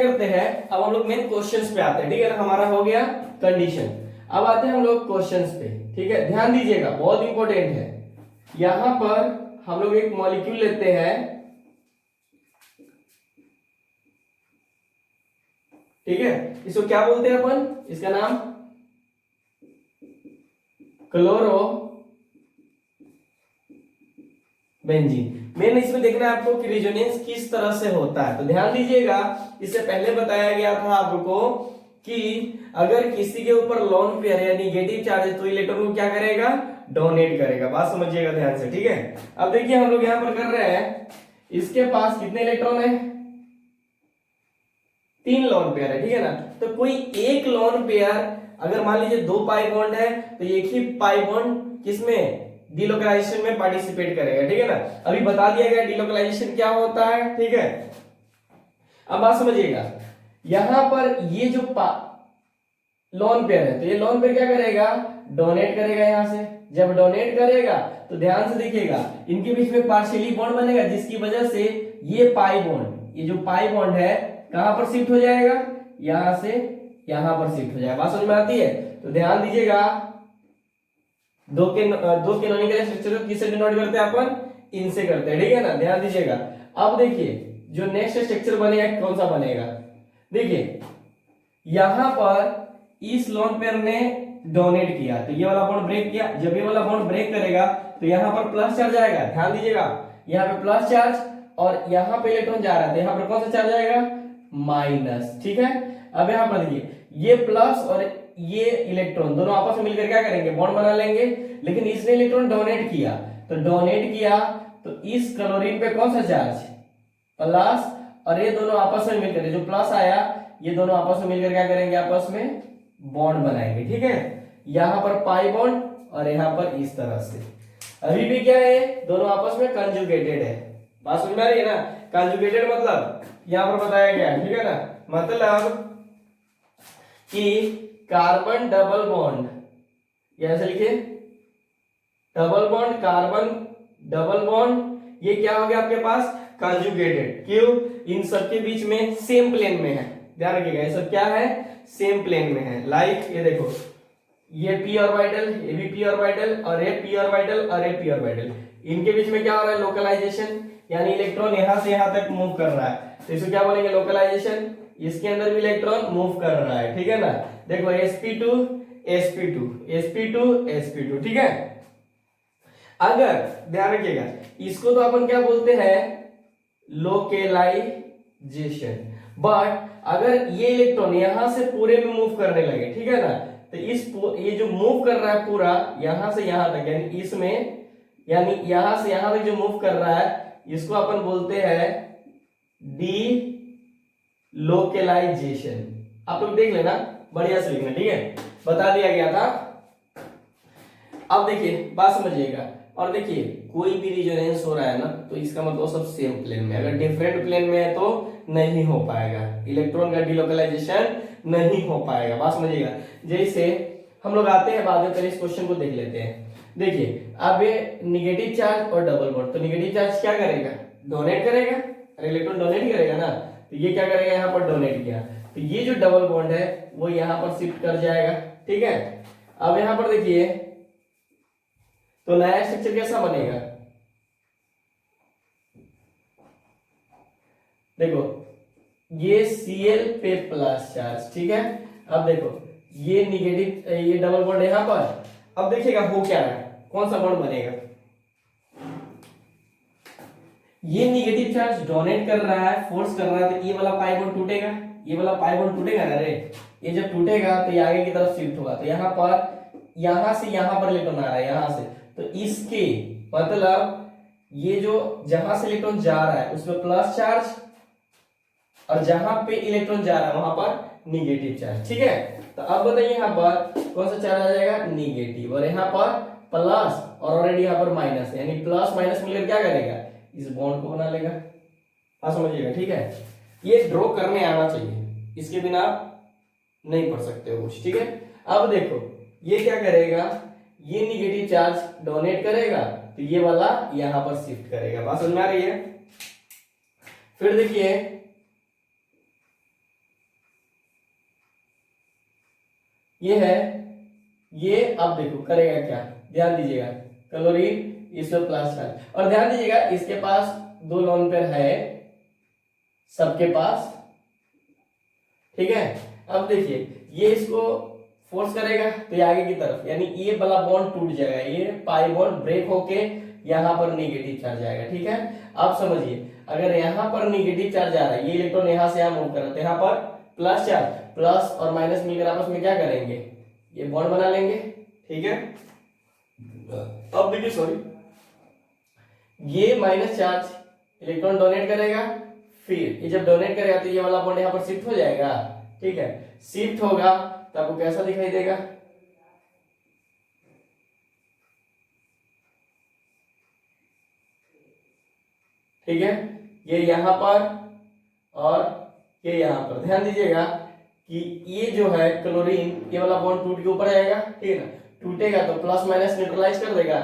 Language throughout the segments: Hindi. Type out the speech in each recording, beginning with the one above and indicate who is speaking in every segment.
Speaker 1: करते हैं, अब हम लोग मेन क्वेश्चंस पे आते हैं, ठीक है ना। हमारा हो गया कंडीशन, अब आते हैं हम लोग क्वेश्चंस पे, ठीक है। ध्यान दीजिएगा, बहुत इंपॉर्टेंट है। यहां पर हम लोग एक मॉलिक्यूल लेते हैं, ठीक है। इसको क्या बोलते हैं अपन, इसका नाम क्लोरो बेंजीन। मेन इसमें देखना है आपको कि रेजोनेंस किस तरह से होता है। तो ध्यान दीजिएगा, इससे पहले बताया गया था आपको कि अगर किसी के ऊपर लोन पेयर या निगेटिव चार्ज है तो इलेक्ट्रॉन को क्या करेगा, डोनेट करेगा। बात समझिएगा ध्यान से, ठीक है। अब देखिए हम लोग यहां पर कर रहे हैं, इसके पास कितने इलेक्ट्रॉन है, 3 लोन पेयर है, ठीक है ना। तो कोई एक लोन पेयर अगर मान लीजिए 2 पाई बॉन्ड है तो एक ही पाई बॉन्ड किसमें, डिलोकलाइजेशन में पार्टिसिपेट करेगा, ठीक है ना। अभी बता दिया गया डिलोकलाइजेशन क्या होता है, ठीक है। अब बात समझिएगा, यहां पर ये जो लोन पेयर है तो ये लोन पेयर क्या करेगा, डोनेट करेगा यहां से। जब डोनेट करेगा तो ध्यान से देखिएगा, इनके बीच में पार्शियली बॉन्ड बनेगा, जिसकी वजह से ये पाई बॉन्ड, ये जो पाई बॉन्ड है कहां पर शिफ्ट हो जाएगा, यहां से यहां पर शिफ्ट हो जाएगा। बात समझ में आती है। तो ध्यान दीजिएगा, दो कैनोनिकल स्ट्रक्चर को किससे डिनोट करते हैं अपन, इनसे करते हैं, ठीक है ना। ध्यान दीजिएगा, अब देखिए जो नेक्स्ट स्ट्रक्चर बनेगा कौन सा बनेगा, देखिए यहां पर इस लोन पेयर ने डोनेट किया तो ये वाला बॉन्ड ब्रेक किया, जब ये वाला बॉन्ड ब्रेक करेगा तो यहां पर प्लस चार्ज आएगा। ध्यान दीजिएगा, यहां पे प्लस चार्ज और यहां पे इलेक्ट्रॉन जा रहा है तो यहां पर कौन सा चार्ज आएगा, माइनस, ठीक है। अब यहां पर देखिए ये प्लस और ये इलेक्ट्रॉन दोनों आपस में मिलकर क्या करेंगे, बॉन्ड बना लेंगे। लेकिन इसने इलेक्ट्रॉन डोनेट किया, तो डोनेट किया तो इस क्लोरीन पे कौन सा चार्ज, प्लस, और ये दोनों आपस में मिलकर, जो प्लस आया ये दोनों आपस में मिलकर क्या करेंगे, आपस में बॉन्ड बनाएंगे, ठीक है। यहां पर पाई बॉन्ड और यहां पर इस तरह से। अभी भी क्या है, दोनों आपस में कंजुगेटेड है। बात समझ में आ रही है ना, कंजुगेटेड मतलब यहां पर बताया गया है, ठीक है ना। मतलब कि कार्बन डबल बॉन्ड, ऐसे लिखिए, double bond carbon double bond, ये क्या हो गया आपके पास, कंजुगेटेड। क्यों, इन सब के बीच में सेम प्लेन में है। ध्यान रखिएगा, ये सब क्या है, सेम प्लेन में है। लाइक ये देखो, ये पी ऑर्बिटल, ये भी पी ऑर्बिटल, और ये पी ऑर्बिटल और ये पी ऑर्बिटल, इनके बीच में क्या हो रहा है, लोकलाइजेशन, यानी इलेक्ट्रॉन यहां से यहां तक मूव कर रहा है, तो इसको क्या बोलेंगे, लोकलाइजेशन। इसके अंदर भी इलेक्ट्रॉन मूव कर रहा है, ठीक है ना। देखो sp2 sp2 sp2 sp2, ठीक है। अगर ध्यान रखिएगा, इसको तो अपन क्या बोलते हैं, लोकेलाइजेशन। बट अगर ये इलेक्ट्रॉन यहां से पूरे में मूव करने लगे, ठीक है ना, तो ये जो मूव कर रहा है पूरा यहां से यहां तक, यानी इसमें, यानी यहां से यहां तक जो मूव कर रहा है, इसको अपन बोलते हैं डी लोकेलाइजेशन। आप लोग देख लेना, बढ़िया से लिखना, ठीक है, बता दिया गया था। अब देखिए बात समझिएगा, और देखिए कोई भी रेजोनेंस हो रहा है ना तो इसका मतलब सब सेम प्लेन में, अगर डिफरेंट प्लेन में है तो नहीं हो पाएगा, इलेक्ट्रॉन का डिलोकलाइजेशन नहीं हो पाएगा। बात समझिएगा। जैसे हम लोग आते हैं बाद में, पहले इस क्वेश्चन को देख लेते हैं। देखिए अब ये निगेटिव चार्ज और डबल बॉन्ड, तो निगेटिव चार्ज क्या करेगा, डोनेट करेगा, अरे इलेक्ट्रॉन डोनेट करेगा ना, तो ये क्या करेगा, यहाँ पर डोनेट किया तो ये जो डबल बॉन्ड है वो यहाँ पर शिफ्ट कर जाएगा, ठीक है। अब यहाँ पर देखिए तो नया स्ट्रक्चर कैसा बनेगा, देखो ये Cl पे प्लस चार्ज, ठीक है। अब देखो ये निगेटिव, ये डबल बॉन्ड यहां पर, अब देखिएगा हो क्या रहा है, कौन सा बॉन्ड बनेगा, ये निगेटिव चार्ज डोनेट कर रहा है, फोर्स कर रहा है, तो ये वाला पाई बॉन्ड टूटेगा, ये वाला पाई बॉन्ड टूटेगा ना रे, ये जब टूटेगा तो ये आगे की तरफ शिफ्ट होगा, तो यहाँ पर यहां से यहां पर इलेक्ट्रॉन आ रहा है यहां से, तो इसके मतलब ये जो जहां से इलेक्ट्रॉन जा रहा है उसमें प्लस चार्ज, और जहां पे इलेक्ट्रॉन जा रहा है वहां पर निगेटिव चार्ज, ठीक है। तो अब बताइए यहाँ पर कौन सा चार्ज आ जाएगा, निगेटिव, और यहाँ पर प्लस, और ऑलरेडी यहाँ पर माइनस है, यानी प्लस माइनस मिलकर क्या करेगा, इस बॉन्ड को बना लेगा। आप समझिएगा, ठीक है। ये ड्रॉ करने आना चाहिए, इसके बिना आप नहीं पढ़ सकते हो कुछ, ठीक है। अब देखो ये क्या करेगा, ये निगेटिव चार्ज डोनेट करेगा तो ये वाला यहां पर शिफ्ट करेगा। बात समझ में आ रही है। फिर देखिए ये है, ये अब देखो करेगा क्या, ध्यान दीजिएगा, क्लोरीन इसमें प्लस चार्ज, और ध्यान दीजिएगा इसके पास 2 लोन पेयर है सबके पास, ठीक है। अब देखिए ये इसको फोर्स करेगा तो ये आगे की तरफ, यानी ये वाला बॉन्ड टूट जाएगा, ये पाई बॉन्ड ब्रेक होके यहाँ पर नेगेटिव चार्ज आएगा, ठीक है। अब समझिए अगर यहाँ पर नेगेटिव चार्ज आ रहा है, ये इलेक्ट्रॉन यहाँ से यहाँ मूव कर रहा है, यहाँ पर प्लस चार्ज, प्लस और माइनस मिलकर आपस में क्या करेंगे, ये बॉन्ड बना लेंगे, ठीक है। अब देखिए सॉरी, ये माइनस चार्ज इलेक्ट्रॉन डोनेट करेगा, फिर ये जब डोनेट करेगा तो ये वाला बॉन्ड यहाँ पर शिफ्ट हो जाएगा, ठीक है। शिफ्ट होगा तो आपको कैसा दिखाई देगा, ठीक है, ये यहाँ पर और ये यहाँ पर। ध्यान दीजिएगा कि ये जो है क्लोरीन, ये वाला बॉन्ड टूट के ऊपर आएगा, ठीक है ना, टूटेगा तो प्लस माइनस न्यूट्रलाइज कर देगा,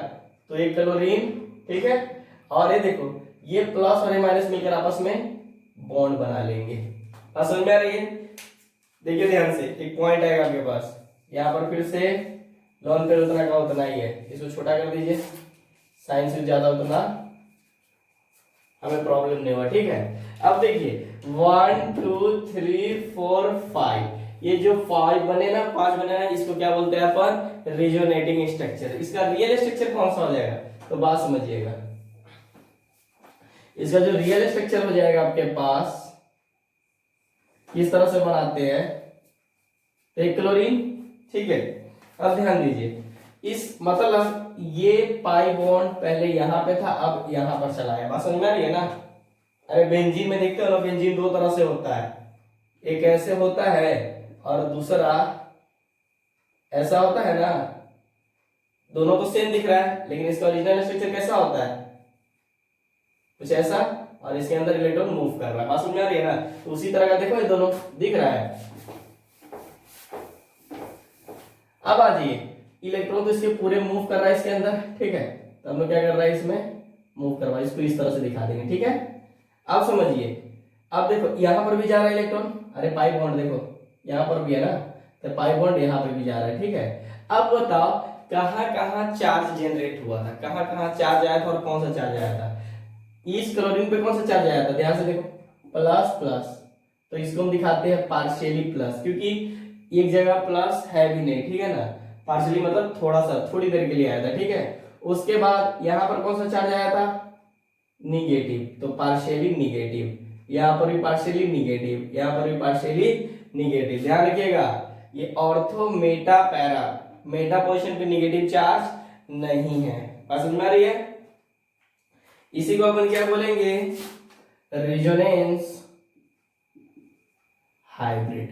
Speaker 1: तो ये क्लोरीन, ठीक है, और ये देखो ये प्लस और ये माइनस मिलकर आपस में बॉन्ड बना लेंगे। अब समझ में आ रही है, देखिए ध्यान से, एक पॉइंट आएगा आपके पास, यहाँ पर फिर से लॉन पेयर उतना का उतना ही है, इसको छोटा कर दीजिए, साइन से ज्यादा उतना हमें प्रॉब्लम नहीं हुआ, ठीक है। अब देखिए 1 2 3 4 5, ये जो 5 बने ना, 5 बने ना, इसको क्या बोलते हैं अपन, रेजोनेटिंग स्ट्रक्चर। इसका रियल स्ट्रक्चर कौन सा हो जाएगा, तो बात समझिएगा, इसका जो रियल स्ट्रक्चर हो जाएगा आपके पास, किस तरह से बनाते हैं, एक क्लोरीन, ठीक है। अब ध्यान दीजिए, इस मतलब ये पाई बॉन्ड पहले यहाँ पे था, अब यहाँ पर चला है, बात समझ में आ रही है ना। अरे बेंजीन में देखते हो ना, बेंजीन 2 तरह से होता है, एक ऐसे होता है और दूसरा ऐसा होता है ना, दोनों को सेम दिख रहा है, लेकिन इसका ओरिजिनल स्ट्रक्चर कैसा होता है, कुछ ऐसा, और इसके अंदर इलेक्ट्रॉन मूव कर रहा है, बात समझ में आ रही है ना। तो उसी तरह का देखो ये दोनों दिख रहा है। अब आ जाइए, इलेक्ट्रॉन तो इसके पूरे मूव कर रहा है इसके अंदर, ठीक है, तो हम लोग क्या कर रहा है, इसमें मूव कर रहा है, इसको इस तरह से दिखा देंगे, ठीक है। अब समझिए, अब देखो यहाँ पर भी जा रहा है इलेक्ट्रॉन, अरे पाई बॉन्ड देखो यहाँ पर भी है ना, तो पाई बॉन्ड यहाँ पर भी जा रहा है, ठीक है। अब बताओ कहाँ कहाँ चार्ज जनरेट हुआ था, कहाँ कहाँ चार्ज आया था और कौन सा चार्ज आया था, इस क्लोरीन पे कौन सा चार्ज आया था, ध्यान से देखो, प्लस प्लस, तो इसको हम दिखाते हैं पार्शियली प्लस, क्योंकि एक जगह प्लस है भी नहीं, ठीक है ना, पार्शियली मतलब थोड़ा सा, थोड़ी देर के लिए आया था, ठीक है। उसके बाद यहाँ पर कौन सा चार्ज आया था, निगेटिव, तो पार्शियली निगेटिव, यहाँ पर भी पार्शियली निगेटिव, यहाँ पर भी पार्शियली निगेटिव। ध्यान रखिएगा ये ortho Meta para, Meta position पे निगेटिव चार्ज नहीं है, बात समझ में आ रही है। इसी को अपन क्या बोलेंगे, रेजोनेंस हाइब्रिड,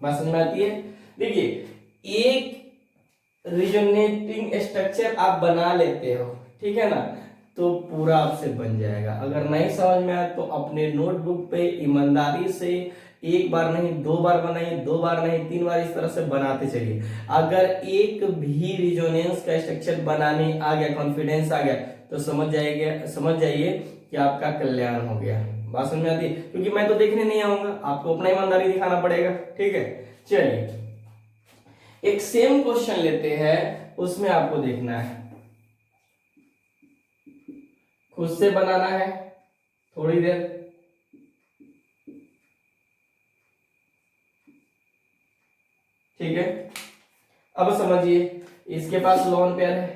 Speaker 1: बात समझ में आती है। देखिए एक रेजोनेटिंग स्ट्रक्चर आप बना लेते हो, ठीक है ना, तो पूरा आपसे बन जाएगा। अगर नहीं समझ में आए तो अपने नोटबुक पे ईमानदारी से एक बार नहीं 2 बार बनाइए, 2 बार नहीं 3 बार इस तरह से बनाते चलिए। अगर एक भी रेजोनेंस का स्ट्रक्चर बनाने आ गया, कॉन्फिडेंस आ गया, तो समझ जाइए कि आपका कल्याण हो गया, बात समझ में आती है। क्योंकि मैं तो देखने नहीं आऊंगा, आपको अपना ईमानदारी दिखाना पड़ेगा, ठीक है। चलिए एक सेम क्वेश्चन लेते हैं, उसमें आपको देखना है, खुद से बनाना है थोड़ी देर, ठीक है। अब समझिए इसके पास लोन पेयर है,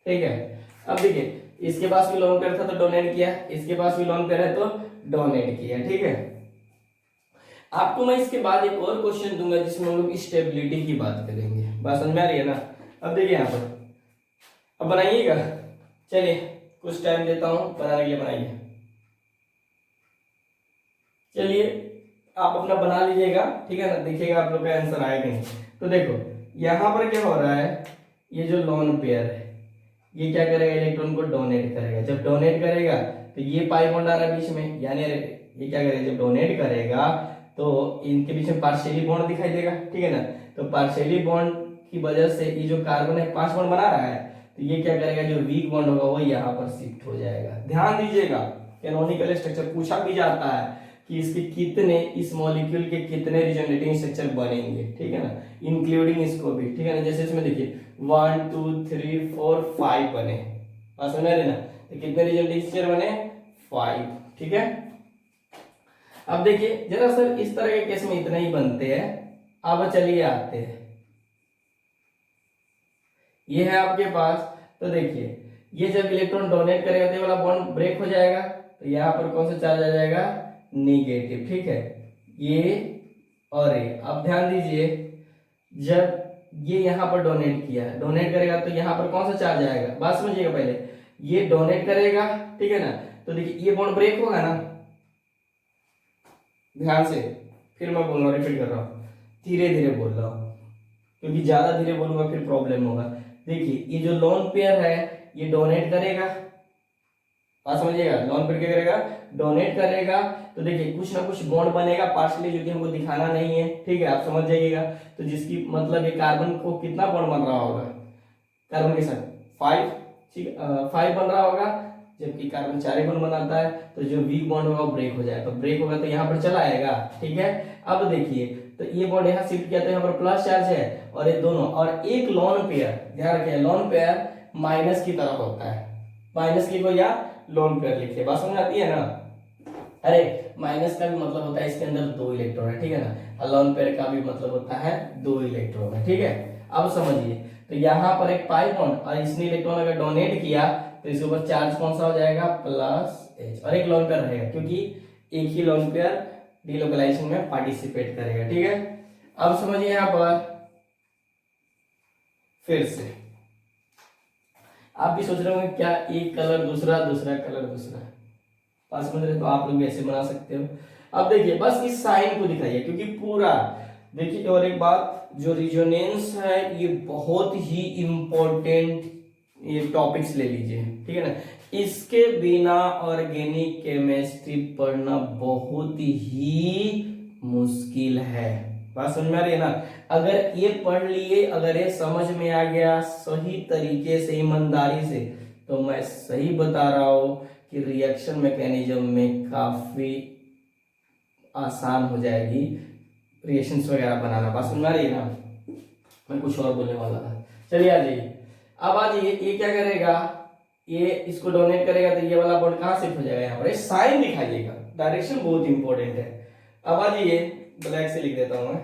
Speaker 1: ठीक है। अब देखिए इसके पास भी लोन पेयर था तो डोनेट किया, इसके पास भी लोन पेयर है तो डोनेट किया, ठीक है। आपको मैं इसके बाद एक और क्वेश्चन दूंगा जिसमें हम लोग स्टेबिलिटी की बात करेंगे, बात समझ में आ रही है ना। अब देखिए यहाँ पर, अब बनाइएगा, चलिए कुछ टाइम देता हूं बनाने के लिए, बनाइए, चलिए आप अपना बना लीजिएगा, ठीक है ना, देखिएगा आप लोग का आंसर आएगा नहीं। तो देखो यहाँ पर क्या हो रहा है, ये जो लोन पेयर है ये क्या करेगा, इलेक्ट्रॉन को डोनेट करेगा। जब डोनेट करेगा तो ये पाई बॉन्ड आ रहा है बीच में, यानी ये क्या करेगा, जब डोनेट करेगा तो इनके बीच में पार्शियली बॉन्ड दिखाई देगा, ठीक है ना। तो पार्शियली बॉन्ड की वजह से ये जो कार्बन है 5 बॉन्ड बना रहा है, तो ये क्या करेगा, जो वीक बॉन्ड होगा वो यहाँ पर शिफ्ट हो जाएगा। ध्यान दीजिएगा कैनोनिकल स्ट्रक्चर पूछा भी जाता है कि इसके कितने, इस मॉलिक्यूल के कितने रिजोनेटिंग स्ट्रक्चर बनेंगे, ठीक है ना, इंक्लूडिंग इसको भी, ठीक है ना। जैसे इसमें देखिए 1 2 3 4 5 बने, बात समझ रहे ना, तो कितने रिजोनेटिंग स्ट्रक्चर बने, 5, ठीक है। अब देखिए जरा सर इस तरह के केस में इतना ही बनते हैं। अब चलिए आते हैं, ये है आपके पास, तो देखिए ये जब इलेक्ट्रॉन डोनेट करेगा तो ये वाला बॉन्ड ब्रेक हो जाएगा, तो यहाँ पर कौन सा चार्ज आ जाएगा, निगेटिव, ठीक है, ये और ये। अब ध्यान दीजिए जब ये यहाँ पर डोनेट किया, डोनेट करेगा तो यहाँ पर कौन सा चार्ज आएगा, बात समझिएगा पहले, ये डोनेट करेगा, ठीक है ना, तो देखिए ये बॉन्ड ब्रेक होगा ना, ध्यान से, फिर मैं बोल रहा हूँ, रिपीट कर रहा हूँ, धीरे धीरे बोल रहा हूँ क्योंकि ज्यादा धीरे बोलूंगा फिर प्रॉब्लम होगा। देखिए ये जो लोन पेयर है ये डोनेट करेगा, बात समझिएगा, लोन पेयर क्या करेगा, डोनेट करेगा, तो देखिए कुछ ना कुछ बॉन्ड बनेगा पार्शियली, जो कि हमको दिखाना नहीं है, ठीक है, आप समझ जाइएगा। तो जिसकी मतलब ये कार्बन को कितना बॉन्ड बन रहा होगा, कार्बन के साथ 5, ठीक, 5 बन रहा होगा, जबकि कार्बन 4 बॉन्ड बनाता है, तो जो वीक बॉन्ड होगा वो ब्रेक हो जाएगा, तो ब्रेक होगा तो यहाँ पर चला आएगा, ठीक है। अब देखिए तो ये बॉन्ड यहाँ शिफ्ट किया तो यहाँ पर प्लस चार्ज है, और ये दोनों, और एक लोन पेयर, ध्यान रखिए लोन पेयर माइनस की तरफ होता है, माइनस की को या लोन पेयर लिखिए, बात समझ आती है ना। अरे माइनस का भी मतलब होता है इसके अंदर 2 इलेक्ट्रॉन है, ठीक है ना, और लोन पेयर का भी मतलब होता है 2 इलेक्ट्रॉन है, ठीक है। अब समझिए तो यहाँ पर एक पाई बॉन्ड, और इसने इलेक्ट्रॉन अगर डोनेट किया तो इसके ऊपर चार्ज कौन सा हो जाएगा, प्लस एच, और एक लोन पेयर रहेगा क्योंकि एक ही लोन पेयर डीलोकलाइजेशन में पार्टिसिपेट करेगा, ठीक है। अब समझिए यहाँ पर फिर से आप भी सोच रहे होंगे क्या एक कलर दूसरा, दूसरा कलर दूसरा, बात समझ रहे, तो आप लोग ऐसे बना सकते हो। अब देखिए बस इस साइन को दिखाइए क्योंकि पूरा देखिए, और एक बात, जो रिजोनेंस है ये बहुत ही इंपॉर्टेंट, ये टॉपिक्स ले लीजिए, ठीक है ना, इसके बिना ऑर्गेनिक केमिस्ट्री पढ़ना बहुत ही मुश्किल है, बात समझ में आ रही है ना। अगर ये पढ़ लिए, अगर ये समझ में आ गया सही तरीके से, ईमानदारी से, तो मैं सही बता रहा हूं कि रिएक्शन मैकेनिज्म में काफी आसान हो जाएगी रिएक्शंस वगैरह बनाना, बात समझ में आ रही है ना। मैं कुछ और बोलने वाला था, चलिए आ जाइए। अब आ जाइए, ये क्या करेगा, ये इसको डोनेट करेगा तो ये वाला बॉन्ड कहां शिफ्ट हो जाएगा, यहाँ पर साइन दिखाइएगा, डायरेक्शन बहुत इंपॉर्टेंट है। अब आ जाइए, ब्लैक से लिख देता हूं मैं,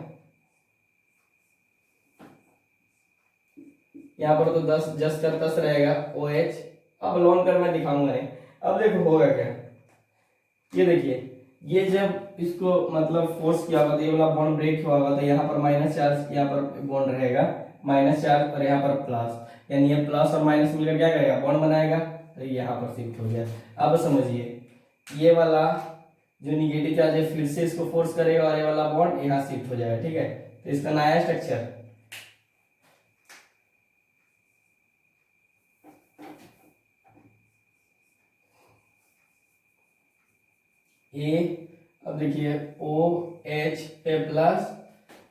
Speaker 1: यहाँ पर तो 10 जस कर 10 रहेगा OH। अब लोन कर मैं दिखाऊंगा नहीं। अब देखो होगा क्या, ये देखिए ये जब इसको मतलब फोर्स किया होगा तो ये वाला बॉन्ड ब्रेक हुआ होगा, तो यहाँ पर माइनस चार्ज, यहाँ पर बॉन्ड रहेगा माइनस चार्ज, और यहाँ पर प्लस, यानी ये प्लस और माइनस मिलकर क्या करेगा, बॉन्ड बनाएगा, तो यहाँ पर शिफ्ट हो गया। अब समझिए ये वाला जो निगेटिव चार्ज है फिर से इसको फोर्स करेगा, और ये वाला बॉन्ड यहाँ शिफ्ट हो जाएगा, ठीक है। तो इसका नया स्ट्रक्चर, ए, अब देखिए OH A प्लस,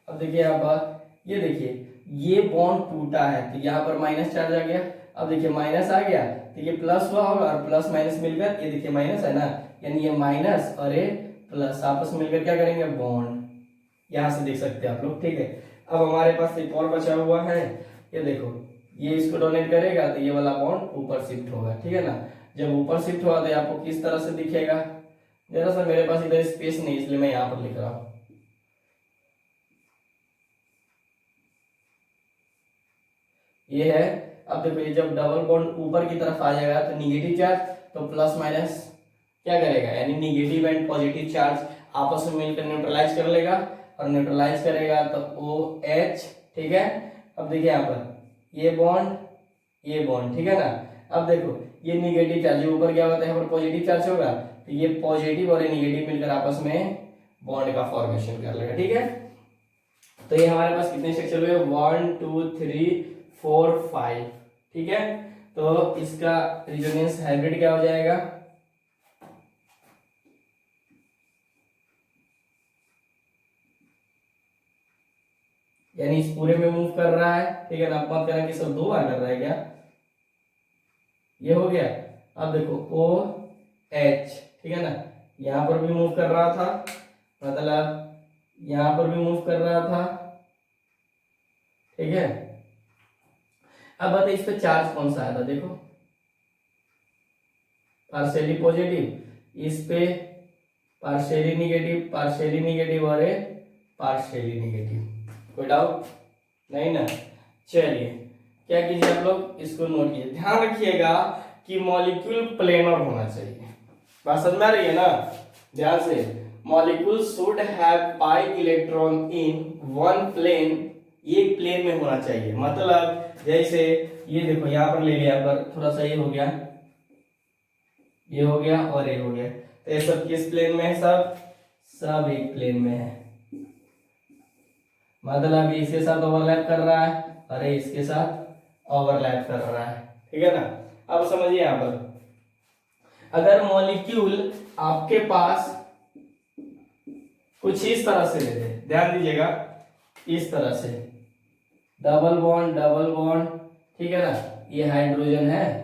Speaker 1: अब देखिए यहाँ पर ये देखिए ये बॉन्ड टूटा है तो यहाँ पर माइनस चार्ज आ गया, अब देखिए माइनस आ गया तो ये प्लस हुआ होगा, और प्लस माइनस मिलकर ये देखिए माइनस है ना, यानी ये माइनस और ये प्लस आपस में मिलकर क्या करेंगे, बॉन्ड, यहाँ से देख सकते हैं आप लोग, ठीक है। अब हमारे पास एक और बचा हुआ है, ये देखो ये इसको डोनेट करेगा तो ये वाला बॉन्ड ऊपर शिफ्ट होगा, ठीक है ना। जब ऊपर शिफ्ट हुआ तो आपको किस तरह से दिखेगा, जरा सा मेरे पास इधर स्पेस नहीं इसलिए मैं यहाँ पर लिख रहा हूँ, ये है। अब देखो ये जब डबल बॉन्ड ऊपर की तरफ आ जाएगा तो निगेटिव चार्ज, तो प्लस माइनस क्या करेगा, यानी निगेटिव एंड पॉजिटिव चार्ज आपस में मिलकर न्यूट्रलाइज कर लेगा, और न्यूट्रलाइज करेगा तो OH, ठीक है। अब देखिए यहाँ पर ये बॉन्ड, ठीक है ना। अब देखो ये निगेटिव चार्ज ऊपर क्या होता है, यहाँ पर पॉजिटिव चार्ज होगा, तो ये पॉजिटिव और ये निगेटिव मिलकर आपस में बॉन्ड का फॉर्मेशन कर लेगा, ठीक है। तो ये हमारे पास कितने स्ट्रक्चर हुए, 1 2 3 4 5, ठीक है। तो इसका रिजोनेंस हाइब्रिड क्या हो जाएगा, यानी इस पूरे में मूव कर रहा है, ठीक है ना। आप मत करना कि सब 2 बार कर रहा है क्या, ये हो गया। अब देखो OH, ठीक है ना, यहाँ पर भी मूव कर रहा था, मतलब यहाँ पर भी मूव कर रहा था, ठीक है। अब बताइए इस पे चार्ज कौन सा आया था, देखो पार्शियली पॉजिटिव, इस पे पार्शियली निगेटिव और पार्शियली निगेटिव। कोई डाउट नहीं ना? चलिए क्या कीजिए आप लोग इसको नोट कीजिए, ध्यान रखिएगा कि मॉलिक्यूल प्लेनर होना चाहिए। बात समझ में आ रही है ना? ध्यान से, molecule should have pi electron in one plane, एक प्लेन में होना चाहिए। मतलब जैसे ये देखो यहाँ पर ले लिया, पर थोड़ा सा ये हो गया, ये हो गया और ये हो गया, तो ये सब किस प्लेन में है? सब एक प्लेन में है। मतलब इसके साथ ओवरलैप कर रहा है और ये इसके साथ ओवरलैप कर रहा है, ठीक है ना? अब समझिए यहाँ पर, अगर मॉलिक्यूल आपके पास कुछ इस तरह से ले, ध्यान दीजिएगा, इस तरह से डबल बॉन्ड, ठीक है ना, ये हाइड्रोजन है।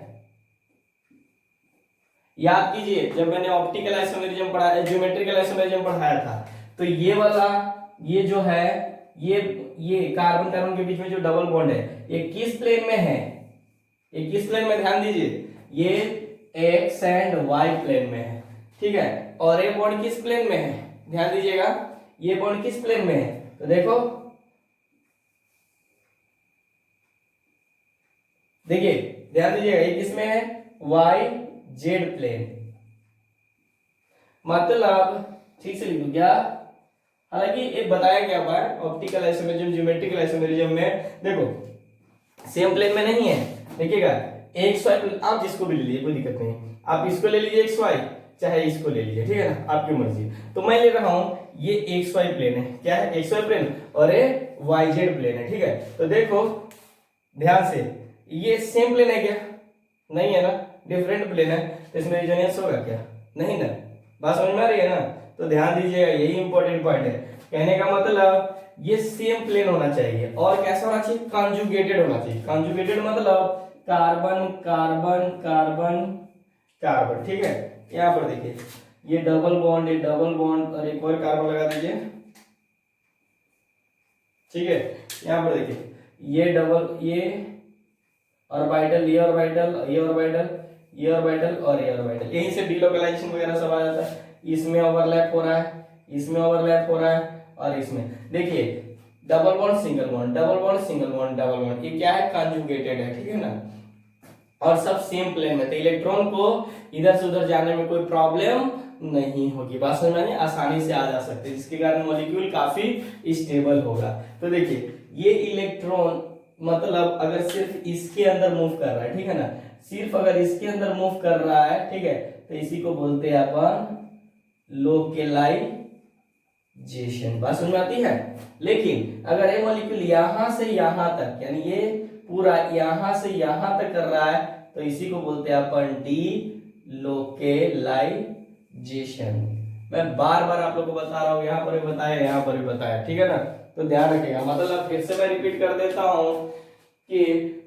Speaker 1: याद कीजिए जब मैंने ऑप्टिकल आइसोमेरिज्म पढ़ाया, ज्योमेट्रिकल आइसोमेरिज्म पढ़ाया था, तो ये वाला, ये जो है, ये कार्बन कार्बन के बीच में जो डबल बॉन्ड है, ये किस प्लेन में है? ये किस प्लेन में? ध्यान दीजिए, ये एक्स एंड वाई प्लेन में है, ठीक है। और ये बॉन्ड किस प्लेन में है? ध्यान दीजिएगा, ये बॉन्ड किस प्लेन में है? तो देखो, देखिए ध्यान दीजिएगा, ये किस में है? Y Z plane. मतलब ठीक से लिखो क्या? हालांकि ये बताया गया हुआ है ऑप्टिकल आइसोमेरिज्म, ज्योमेट्रिकल आइसोमेरिज्म में, देखो सेम प्लेन में नहीं है। देखिएगा एक्स वाई, आप जिसको भी ले लीजिए कोई दिक्कत नहीं, आप इसको ले लीजिए एक्स वाई, चाहे इसको ले लीजिए, ठीक है ना, आपकी मर्जी। तो मैं ले रहा हूं ये एक्स वाई प्लेन है, क्या है? एक्स वाई प्लेन, और ये वाई जेड प्लेन है, ठीक है। तो देखो ध्यान से, ये सेम प्लेन है क्या? नहीं है ना, डिफरेंट प्लेन है, तो इसमें रेजोनेंस होगा क्या? नहीं ना। बात समझ में आ रही है ना? तो ध्यान दीजिएगा, यही इंपॉर्टेंट पॉइंट है। कहने का मतलब ये सेम प्लेन होना चाहिए, और कैसा होना चाहिए? कॉन्जुगेटेड होना चाहिए। कॉन्जुगेटेड मतलब कार्बन कार्बन कार्बन कार्बन, ठीक है। यहाँ पर देखिए, ये डबल बॉन्ड, ये डबल बॉन्ड, और एक और कार्बन लगा दीजिए, ठीक है। यहाँ पर देखिए, ये डबल, ये ऑर्बिटल, ये ऑर्बिटल, ये ऑर्बिटल, ये ऑर्बिटल और ये ऑर्बिटल, यहीं से डीलोकलाइजेशन वगैरह सब आ जाता है। इसमें ओवरलैप हो रहा है, इसमें ओवरलैप हो रहा है, और इसमें देखिए double bond single bond, double bond single bond, double bond, ये क्या है? कॉन्जुगेटेड है, ठीक है ना, और सब सेम प्लेन में, तो इलेक्ट्रॉन को इधर से उधर जाने में कोई प्रॉब्लम नहीं होगी। बात समझ में आसानी से आ जा सकते हैं, जिसके कारण मॉलिक्यूल काफी स्टेबल होगा। तो देखिए ये इलेक्ट्रॉन, मतलब अगर सिर्फ इसके अंदर मूव कर रहा है, ठीक है ना, सिर्फ अगर इसके अंदर मूव कर रहा है, ठीक है, तो इसी को बोलते हैं अपन लोकेलाइजेशन। बात समझ में आती है? लेकिन अगर ये मॉलिक्यूल यहां से यहां तक, यानी ये पूरा यहां से यहां तक कर रहा है, तो इसी को बोलते हैं अपन डी लोकेलाइजेशन। मैं बार बार आप लोग को बता रहा हूं, यहां पर भी बताया, यहां पर भी बताया, ठीक है ना, तो ध्यान रखिएगा। मतलब फिर से मैं रिपीट कर देता हूं कि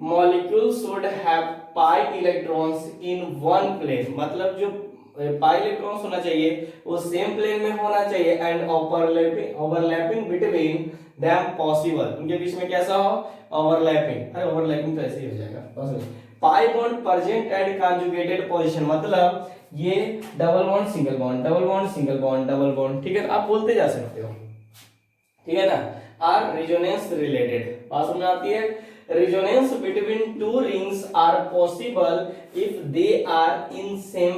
Speaker 1: molecule should have pi electrons in one plane, मतलब जो पाई इलेक्ट्रॉन्स होना चाहिए वो सेम प्लेन में होना चाहिए, and overlapping between them possible, उनके बीच में कैसा हो? ओवरलैपिंग। अरे ओवरलैपिंग तो ऐसे ही हो जाएगा। Pi bond present at conjugated position, मतलब ये double bond single bond, double bond single bond, double bond, ठीक है, आप बोलते जा सकते हो, ठीक है ना। आर रेजोनेंस रिलेटेड, बात समझ आती है? Resonance between two rings are possible if they are in same,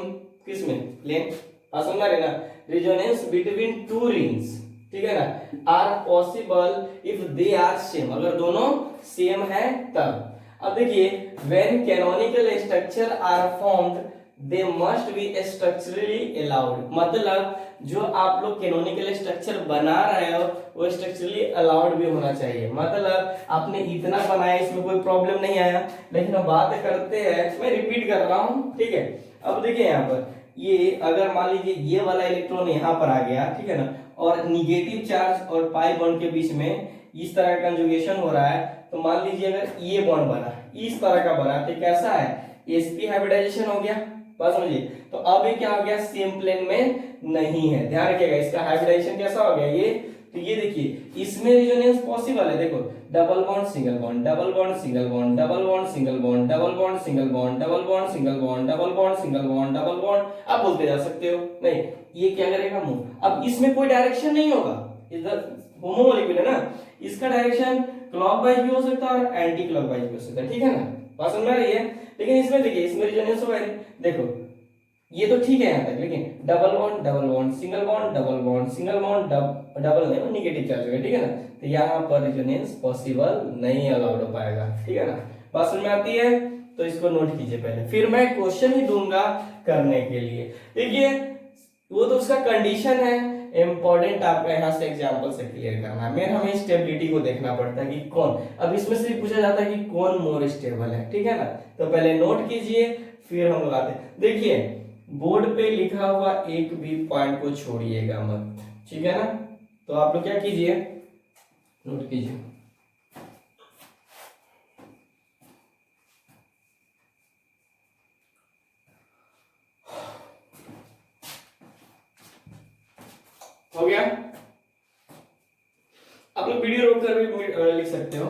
Speaker 1: किसमें? प्लेन। बात समझ आ रही है ना? रेजोनेंस बिटवीन टू रिंग्स, ठीक है ना, are possible if they are same, अगर दोनों सेम है तब। अब देखिए, when canonical structure are formed they must be structurally allowed, मतलब जो आप लोग कैनोनिकल स्ट्रक्चर बना रहे हो वो स्ट्रक्चरली अलाउड भी होना चाहिए। मतलब आपने इतना बनाया, इसमें कोई प्रॉब्लम नहीं आया, लेकिन अब बात करते हैं, मैं रिपीट कर रहा हूं, ठीक है। अब देखिए यहाँ पर, ये अगर मान लीजिए ये वाला इलेक्ट्रॉन यहाँ पर आ गया, ठीक है ना, और निगेटिव चार्ज और पाई बॉन्ड के बीच में इस तरह का कंजुगेशन हो रहा है, तो मान लीजिए अगर ये बॉन्ड बना, इस तरह का बना, तो कैसा है? sp हाइब्रिडाइजेशन हो गया, बात समझिए। तो अब ये क्या हो गया, सेम प्लेन में नहीं है। ध्यान रखिएगा इसका हाइब्रिडाइजेशन कैसा हो गया ये, तो ये देखिए इसमें रेजोनेंस पॉसिबल है। देखो double bond single bond, double bond single bond, double bond single bond, double bond single bond, double bond single bond, double bond single bond, double bond, आप बोलते जा सकते हो। नहीं ये क्या करेगा मूव। अब इसमें कोई डायरेक्शन नहीं होगा, इधर होमोमोलिक्यूल है ना, इसका डायरेक्शन क्लॉकवाइज भी हो सकता है और एंटी क्लॉकवाइज भी हो सकता है, ठीक है ना, बात समझ में आ रही है। लेकिन इसमें देखिए इसमें रेजोनेंस हुआ है, देखो ये तो ठीक है यहाँ तक, लेकिन double bond single bond, double bond single bond, double नहीं नेगेटिव चार्ज होगा, ठीक है ना, तो यहाँ पर रेजोनेंस पॉसिबल नहीं अलाउड हो पाएगा, ठीक है ना, बात समझ में आती है। तो इसको नोट कीजिए पहले, फिर मैं क्वेश्चन ही दूंगा करने के लिए। देखिए वो तो उसका कंडीशन है, इंपॉर्टेंट आपका यहाँ से एग्जांपल से क्लियर करना है। मेन हमें स्टेबिलिटी को देखना पड़ता है कि कौन, अब इसमें से पूछा जाता है कि कौन मोर स्टेबल है, ठीक है ना, तो पहले नोट कीजिए फिर हम लगाते हैं। देखिए बोर्ड पे लिखा हुआ एक भी पॉइंट को छोड़िएगा मत, ठीक है ना, तो आप लोग क्या कीजिए नोट कीजिए। हो गया, आप लोग वीडियो रोक कर भी लिख सकते हो।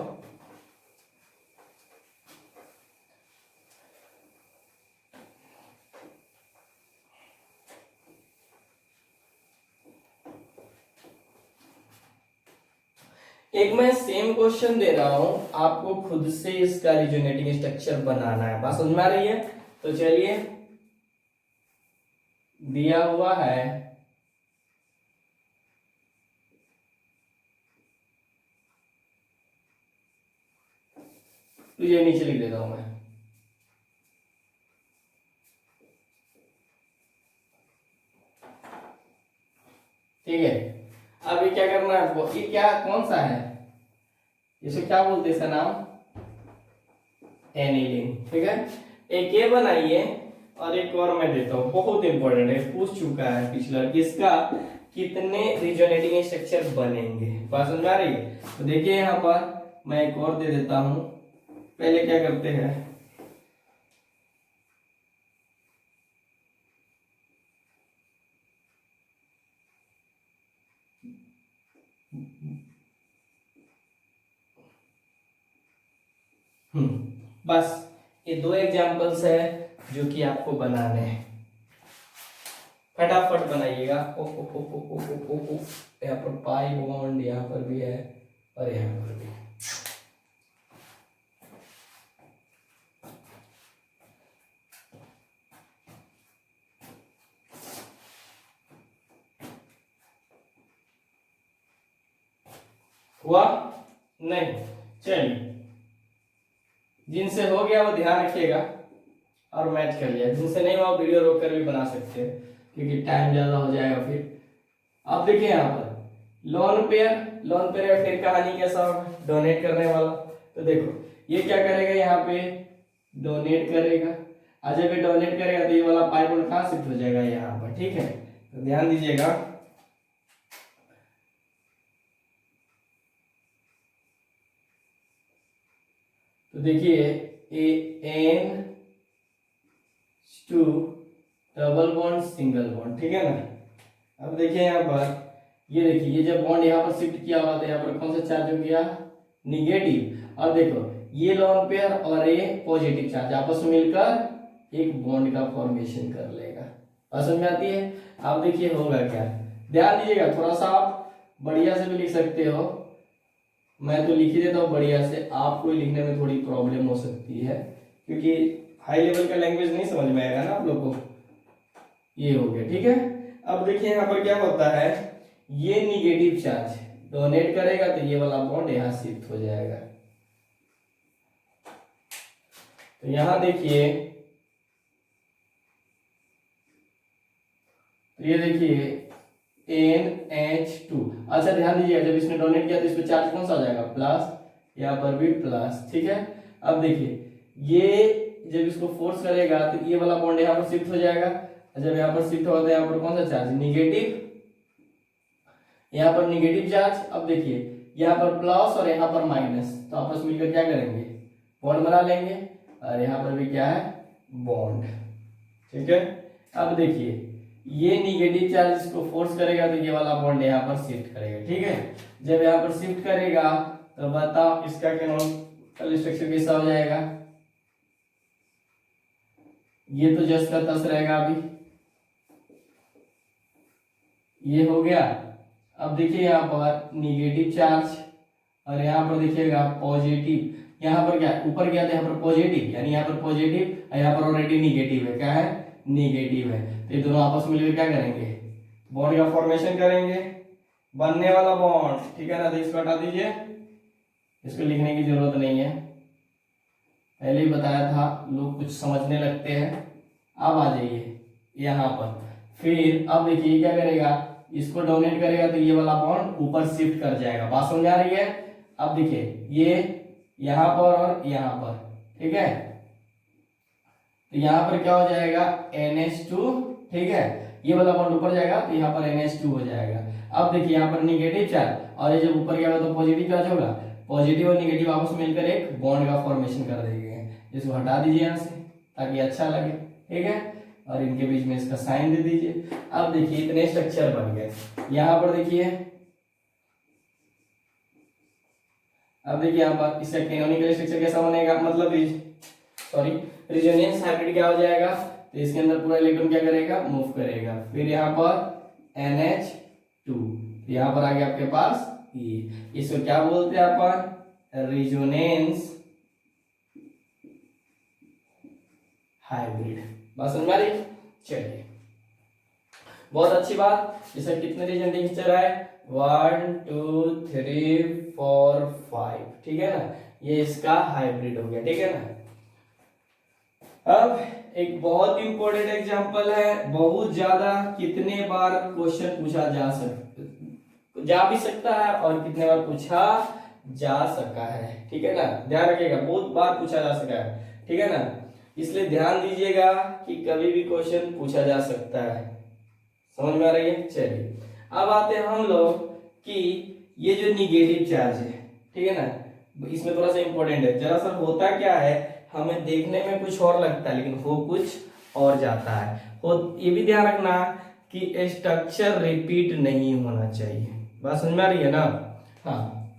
Speaker 1: एक मैं सेम क्वेश्चन दे रहा हूं, आपको खुद से इसका रिजोनेटिंग स्ट्रक्चर बनाना है, बात समझ में आ रही है। तो चलिए दिया हुआ है तो ये नीचे लिख देता हूं मैं, ठीक है। अब ये क्या करना है आपको, ये क्या कौन सा है, इसे क्या बोलते हैं, इसका नाम एनिलीन, ठीक है। एक ये बनाइए और एक और मैं देता हूं, बहुत इंपॉर्टेंट है, पूछ चुका है पिछला, इसका कितने रिजोनेटिंग स्ट्रक्चर बनेंगे, बात समझ आ रही है। तो देखिए यहाँ पर मैं एक और दे देता हूं, पहले क्या करते हैं, बस ये दो एग्जांपल्स है जो कि आपको बनाने हैं, फटाफट बनाइएगा। ओ ओ ओ ओ ओ ओ ओ, यहाँ पर पाई बॉन्ड यहाँ पर भी है और यहाँ पर भी है। हुआ नहीं, चलिए जिनसे हो गया वो ध्यान रखिएगा और मैच कर लिया, जिनसे नहीं हुआ वीडियो रोक कर भी बना सकते हैं क्योंकि टाइम ज्यादा हो जाएगा फिर। अब देखिए यहाँ पर लोन पेयर फिर कहानी कैसा होगा, डोनेट करने वाला। तो देखो ये क्या करेगा, यहाँ पे डोनेट करेगा, और जब ये डोनेट करेगा तो ये वाला पाई बॉन्ड कहाँ शिफ्ट हो जाएगा, यहाँ पर, ठीक है। तो ध्यान दीजिएगा, तो देखिए N two double bond single bond, ठीक है ना। अब देखिए यहाँ पर ये देखिए, ये जब बॉन्ड यहाँ पर शिफ्ट किया हुआ था, यहाँ पर कौन सा चार्ज हो गया, निगेटिव। और देखो ये लोन पेयर और ये पॉजिटिव चार्ज आपस में मिलकर एक बॉन्ड का फॉर्मेशन कर लेगा, समझ में आती है। अब देखिए होगा क्या, ध्यान दीजिएगा, थोड़ा सा आप बढ़िया से भी लिख सकते हो, मैं तो लिख ही देता हूँ बढ़िया से, आपको लिखने में थोड़ी प्रॉब्लम हो सकती है क्योंकि हाई लेवल का लैंग्वेज नहीं समझ में आएगा ना आप लोग को। ये हो गया, ठीक है। अब देखिए यहाँ पर क्या होता है, ये निगेटिव चार्ज डोनेट करेगा तो ये वाला बॉन्ड यहाँ शिफ्ट हो जाएगा। तो यहाँ देखिए, तो ये देखिए NH2, अच्छा ध्यान दीजिए जब इसने डोनेट किया तो इस पे चार्ज कौन सा हो जाएगा, प्लस, यहाँ पर भी प्लस, ठीक है। अब देखिए ये जब इसको फोर्स करेगा तो ये वाला बॉन्ड यहाँ पर शिफ्ट हो जाएगा, जब यहाँ पर शिफ्ट होगा तो यहाँ पर कौन सा चार्ज, निगेटिव, यहाँ पर निगेटिव चार्ज। अब देखिए यहाँ पर प्लस और यहाँ पर माइनस, तो आपस में मिलकर क्या करेंगे, बॉन्ड बना लेंगे, और यहाँ पर भी क्या है, बॉन्ड, ठीक है। अब देखिए ये निगेटिव चार्ज इसको फोर्स करेगा तो ये वाला बॉन्ड यहाँ पर शिफ्ट करेगा, ठीक है। जब यहाँ पर शिफ्ट करेगा तो बताओ इसका कैनोनिकल स्ट्रक्चर कैसा हो जाएगा। ये तो जस का तस रहेगा, अभी ये हो गया। अब देखिए यहाँ पर निगेटिव चार्ज और यहाँ पर देखिएगा पॉजिटिव। यहाँ पर क्या ऊपर गया था, यहाँ पर पॉजिटिव, यानी यहाँ पर पॉजिटिव और यहाँ पर ऑलरेडी निगेटिव है। क्या है, निगेटिव है। तो ये दोनों आपस में मिलकर क्या करेंगे, बॉन्ड का फॉर्मेशन करेंगे, बनने वाला बॉन्ड, ठीक है ना। तो इसको हटा दीजिए, इसको लिखने की जरूरत नहीं है, पहले ही बताया था, लोग कुछ समझने लगते हैं। अब आ जाइए यहाँ पर, फिर अब देखिए क्या करेगा, इसको डोनेट करेगा तो ये वाला बॉन्ड ऊपर शिफ्ट कर जाएगा। बात समझ आ रही है। अब देखिए ये यहाँ पर और यहाँ पर, ठीक है। तो यहाँ पर क्या हो जाएगा, NH2, ठीक है। ये वाला बॉन्ड ऊपर जाएगा तो यहाँ पर NH2 हो जाएगा। अब देखिए यहाँ पर निगेटिव चार्ज और ये जब ऊपर गया तो पॉजिटिव चार्ज होगा, पॉजिटिव और निगेटिव आपस में मिलकर एक बॉन्ड का फॉर्मेशन कर देंगे। इसको हटा दीजिए यहाँ से ताकि अच्छा लगे, ठीक है। और इनके बीच में इसका साइन दे दीजिए। अब देखिए इतने स्ट्रक्चर बन गए। यहाँ पर देखिए, अब देखिए यहाँ पर इसका कैनोनिकल स्ट्रक्चर कैसा बनेगा, मतलब रेजोनेंस हाइब्रिड क्या हो जाएगा, तो इसके अंदर पूरा इलेक्ट्रॉन क्या करेगा, मूव करेगा। फिर यहाँ पर NH2, यहाँ पर आ गया आपके पास E। इसको क्या बोलते हैं अपन, रेजोनेंस हाइब्रिड। बात समझ में आ रही। चलिए बहुत अच्छी बात। इसका कितने रीजन टेक्सचर है, 1 2 3 4 5, ठीक है ना। ये इसका हाइब्रिड हो गया, ठीक है ना। अब एक बहुत इंपॉर्टेंट एग्जांपल है, बहुत ज्यादा, कितने बार क्वेश्चन पूछा जा भी सकता है और कितने बार पूछा जा सका है, ठीक है ना। ध्यान रखिएगा, बहुत बार पूछा जा सका है, ठीक है ना। इसलिए ध्यान दीजिएगा कि कभी भी क्वेश्चन पूछा जा सकता है। समझ में आ रही है। चलिए अब आते हैं हम लोग कि ये जो निगेटिव चार्ज है, ठीक है ना, इसमें थोड़ा सा इंपॉर्टेंट है। जरा सा होता क्या है, हमें देखने में कुछ और लगता है लेकिन हो कुछ और जाता है। ये भी ध्यान रखना कि स्ट्रक्चर रिपीट नहीं होना चाहिए। बात समझ में आ रही है ना। हाँ,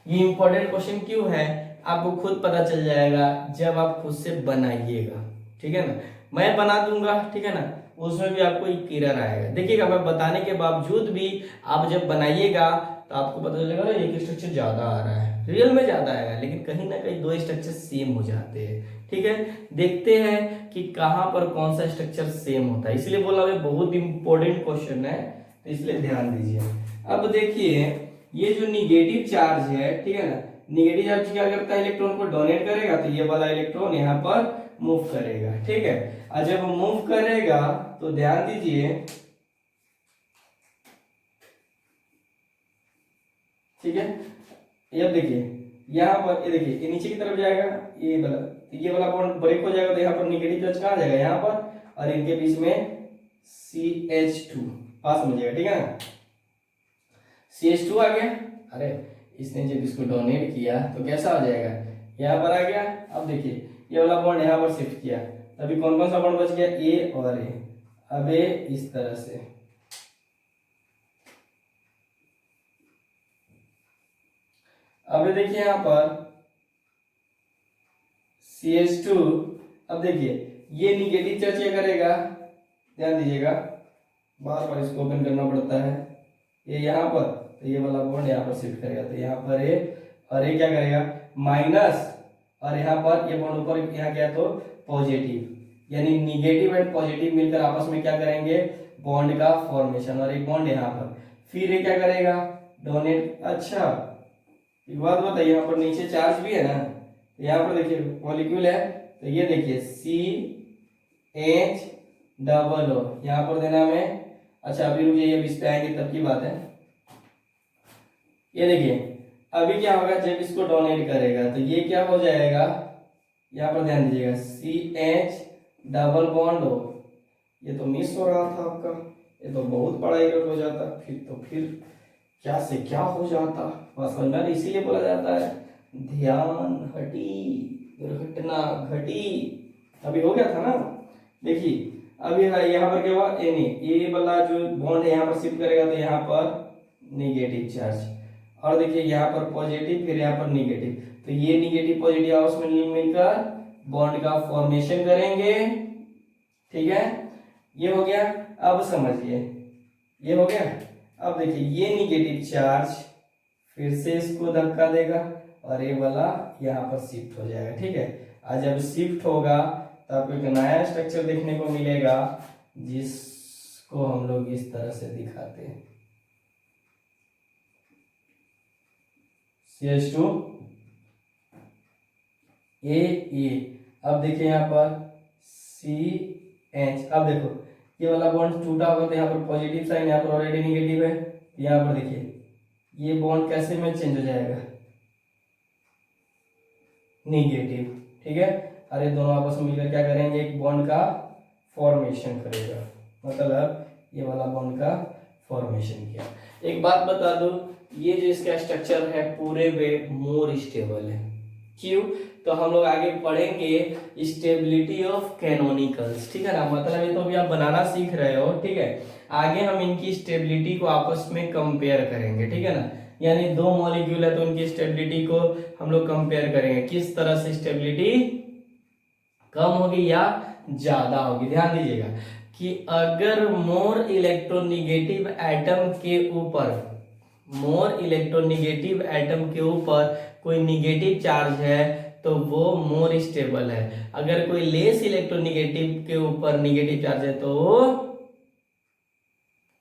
Speaker 1: ये इंपॉर्टेंट क्वेश्चन क्यों है आपको खुद पता चल जाएगा जब आप खुद से बनाइएगा, ठीक है ना। मैं बना दूंगा, ठीक है ना, उसमें भी आपको एक एरर आएगा। देखिएगा मैं बताने के बावजूद भी आप जब बनाइएगा तो आपको पता चलेगा एक स्ट्रक्चर ज्यादा आ रहा है, रियल में ज्यादा आएगा, लेकिन कहीं ना कहीं दो स्ट्रक्चर सेम हो जाते हैं, ठीक है। देखते हैं कि कहां पर कौन सा स्ट्रक्चर सेम होता है, इसलिए बोला मैं बहुत इंपॉर्टेंट क्वेश्चन है, तो इसलिए ध्यान दीजिए। अब देखिए ये जो निगेटिव चार्ज है, ठीक है ना, निगेटिव चार्ज क्या करता है, इलेक्ट्रॉन को डोनेट करेगा तो ये वाला इलेक्ट्रॉन यहाँ पर मूव करेगा, ठीक है। और जब मूव करेगा तो ध्यान दीजिए, ठीक है। ये देखिए यहाँ पर, ये देखिए ये नीचे की तरफ जाएगा, ये वाला बॉन्ड ब्रेक हो जाएगा तो यहाँ पर निगेटिव चार्ज कहाँ जाएगा, यहाँ पर, और इनके बीच में CH2 पास समझिएगा, ठीक है ना। CH2 आ गया। अरे इसने जब इसको डोनेट किया तो कैसा आ जाएगा, यहाँ पर आ गया। अब देखिए ये वाला बॉन्ड यहाँ पर शिफ्ट किया, अभी कौन कौन सा बॉन्ड बच गया, A और A। अब A इस तरह से, अब देखिए यहाँ पर CH2। अब देखिए ये निगेटिव चार्ज क्या करेगा, ध्यान दीजिएगा, बार बार इसको ओपन करना पड़ता है। ये यहाँ पर, तो ये वाला बॉन्ड यहाँ पर शिफ्ट करेगा, तो यहाँ पर A और A क्या करेगा, माइनस, और यहाँ पर ये बॉन्ड ऊपर यहाँ गया तो पॉजिटिव, यानी निगेटिव एंड पॉजिटिव मिलकर आपस में क्या करेंगे, बॉन्ड का फॉर्मेशन, और एक बॉन्ड यहाँ पर। फिर ये क्या करेगा, डोनेट। अच्छा एक बात बताइए, यहाँ पर नीचे चार्ज भी है ना, यहाँ पर देखिए मॉलिक्यूल है, तो ये देखिए CH यहाँ पर देना में। अच्छा अभी रुकिए, ये इस पे आएंगे तब की बात है। ये देखिए अभी क्या होगा, जब इसको डोनेट करेगा तो ये क्या हो जाएगा, यहाँ पर ध्यान दीजिएगा, CH डबल बॉन्ड हो, ये तो मिस हो रहा था आपका, ये तो बहुत बड़ा एरर हो जाता, फिर क्या से क्या हो जाता, बस समझ में। इसीलिए बोला जाता है ध्यान हटी दुर्घटना घटी। अभी हो गया था ना, देखिए अब यहाँ पर क्या हुआ, ए नहीं, ए वाला जो बॉन्ड है यहाँ पर शिफ्ट करेगा तो यहाँ पर निगेटिव चार्ज, और देखिए यहाँ पर पॉजिटिव, फिर यहाँ पर निगेटिव, तो ये निगेटिव पॉजिटिव आपस में मिलकर बॉन्ड का फॉर्मेशन करेंगे। ठीक है, ये हो गया। अब समझिए, ये हो गया। अब देखिए ये निगेटिव चार्ज फिर से इसको धक्का देगा और ये वाला यहाँ पर शिफ्ट हो जाएगा। ठीक है, आज जब शिफ्ट होगा तो आपको एक नया स्ट्रक्चर देखने को मिलेगा जिसको हम लोग इस तरह से दिखाते हैं, CH2 ए। अब देखिए यहाँ पर CH, अब देखो ये वाला बॉन्ड टूटा होगा तो यहाँ पर पॉजिटिव साइन, यहाँ पर ऑलरेडी निगेटिव है, यहाँ पर देखिए ये बॉन्ड कैसे में चेंज हो जाएगा, निगेटिव। ठीक है, और ये दोनों आपस में मिलकर क्या करेंगे, एक बॉन्ड का फॉर्मेशन करेगा, मतलब ये वाला बॉन्ड का फॉर्मेशन किया। एक बात बता दूं, ये जो इसका स्ट्रक्चर है पूरे वे मोर स्टेबल है। क्यों? तो हम लोग आगे पढ़ेंगे स्टेबिलिटी ऑफ कैनोनिकल्स। ठीक है ना, मतलब ये तो अभी आप बनाना सीख रहे हो। ठीक है, आगे हम इनकी स्टेबिलिटी को आपस में कंपेयर करेंगे। ठीक है ना, यानी दो मॉलिक्यूल है तो उनकी स्टेबिलिटी को हम लोग कंपेयर करेंगे, किस तरह से स्टेबिलिटी कम होगी या ज्यादा होगी। ध्यान दीजिएगा कि अगर मोर इलेक्ट्रोनिगेटिव एटम के ऊपर, मोर इलेक्ट्रोनिगेटिव एटम के ऊपर कोई निगेटिव चार्ज है तो वो मोर स्टेबल है, अगर कोई लेस इलेक्ट्रोनिगेटिव के ऊपर निगेटिव चार्ज है तो वो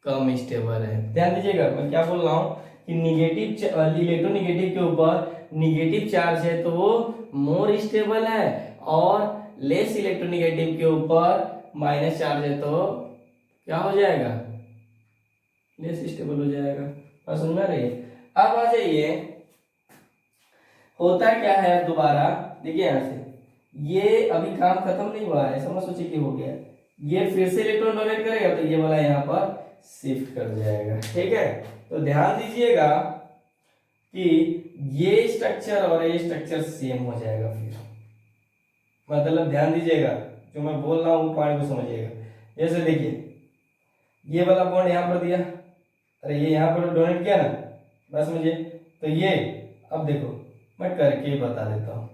Speaker 1: कम स्टेबल है। ध्यान दीजिएगा मैं क्या बोल रहा हूं कि निगेटिव इलेक्ट्रोनिगेटिव के ऊपर निगेटिव चार्ज है तो वो मोर स्टेबल है, और लेस इलेक्ट्रोनिगेटिव के ऊपर माइनस चार्ज है तो क्या हो जाएगा, लेस स्टेबल हो जाएगा। और समझ में आ रही है? अब आ जाइए, होता क्या है दोबारा, देखिए यहां से ये अभी काम खत्म नहीं हुआ है, समझ सोचिए कि हो गया, ये फिर से इलेक्ट्रॉन डोनेट करेगा तो ये वाला यहाँ पर शिफ्ट कर जाएगा। ठीक है, तो ध्यान दीजिएगा कि ये स्ट्रक्चर और ये स्ट्रक्चर सेम हो जाएगा फिर, मतलब ध्यान दीजिएगा जो मैं बोल रहा हूँ पॉइंट को समझिएगा। जैसे देखिए ये वाला बॉन्ड यहाँ पर दिया, अरे ये यहाँ पर डोनेट किया ना, बस मुझे तो ये, अब देखो मैं करके बता देता हूँ।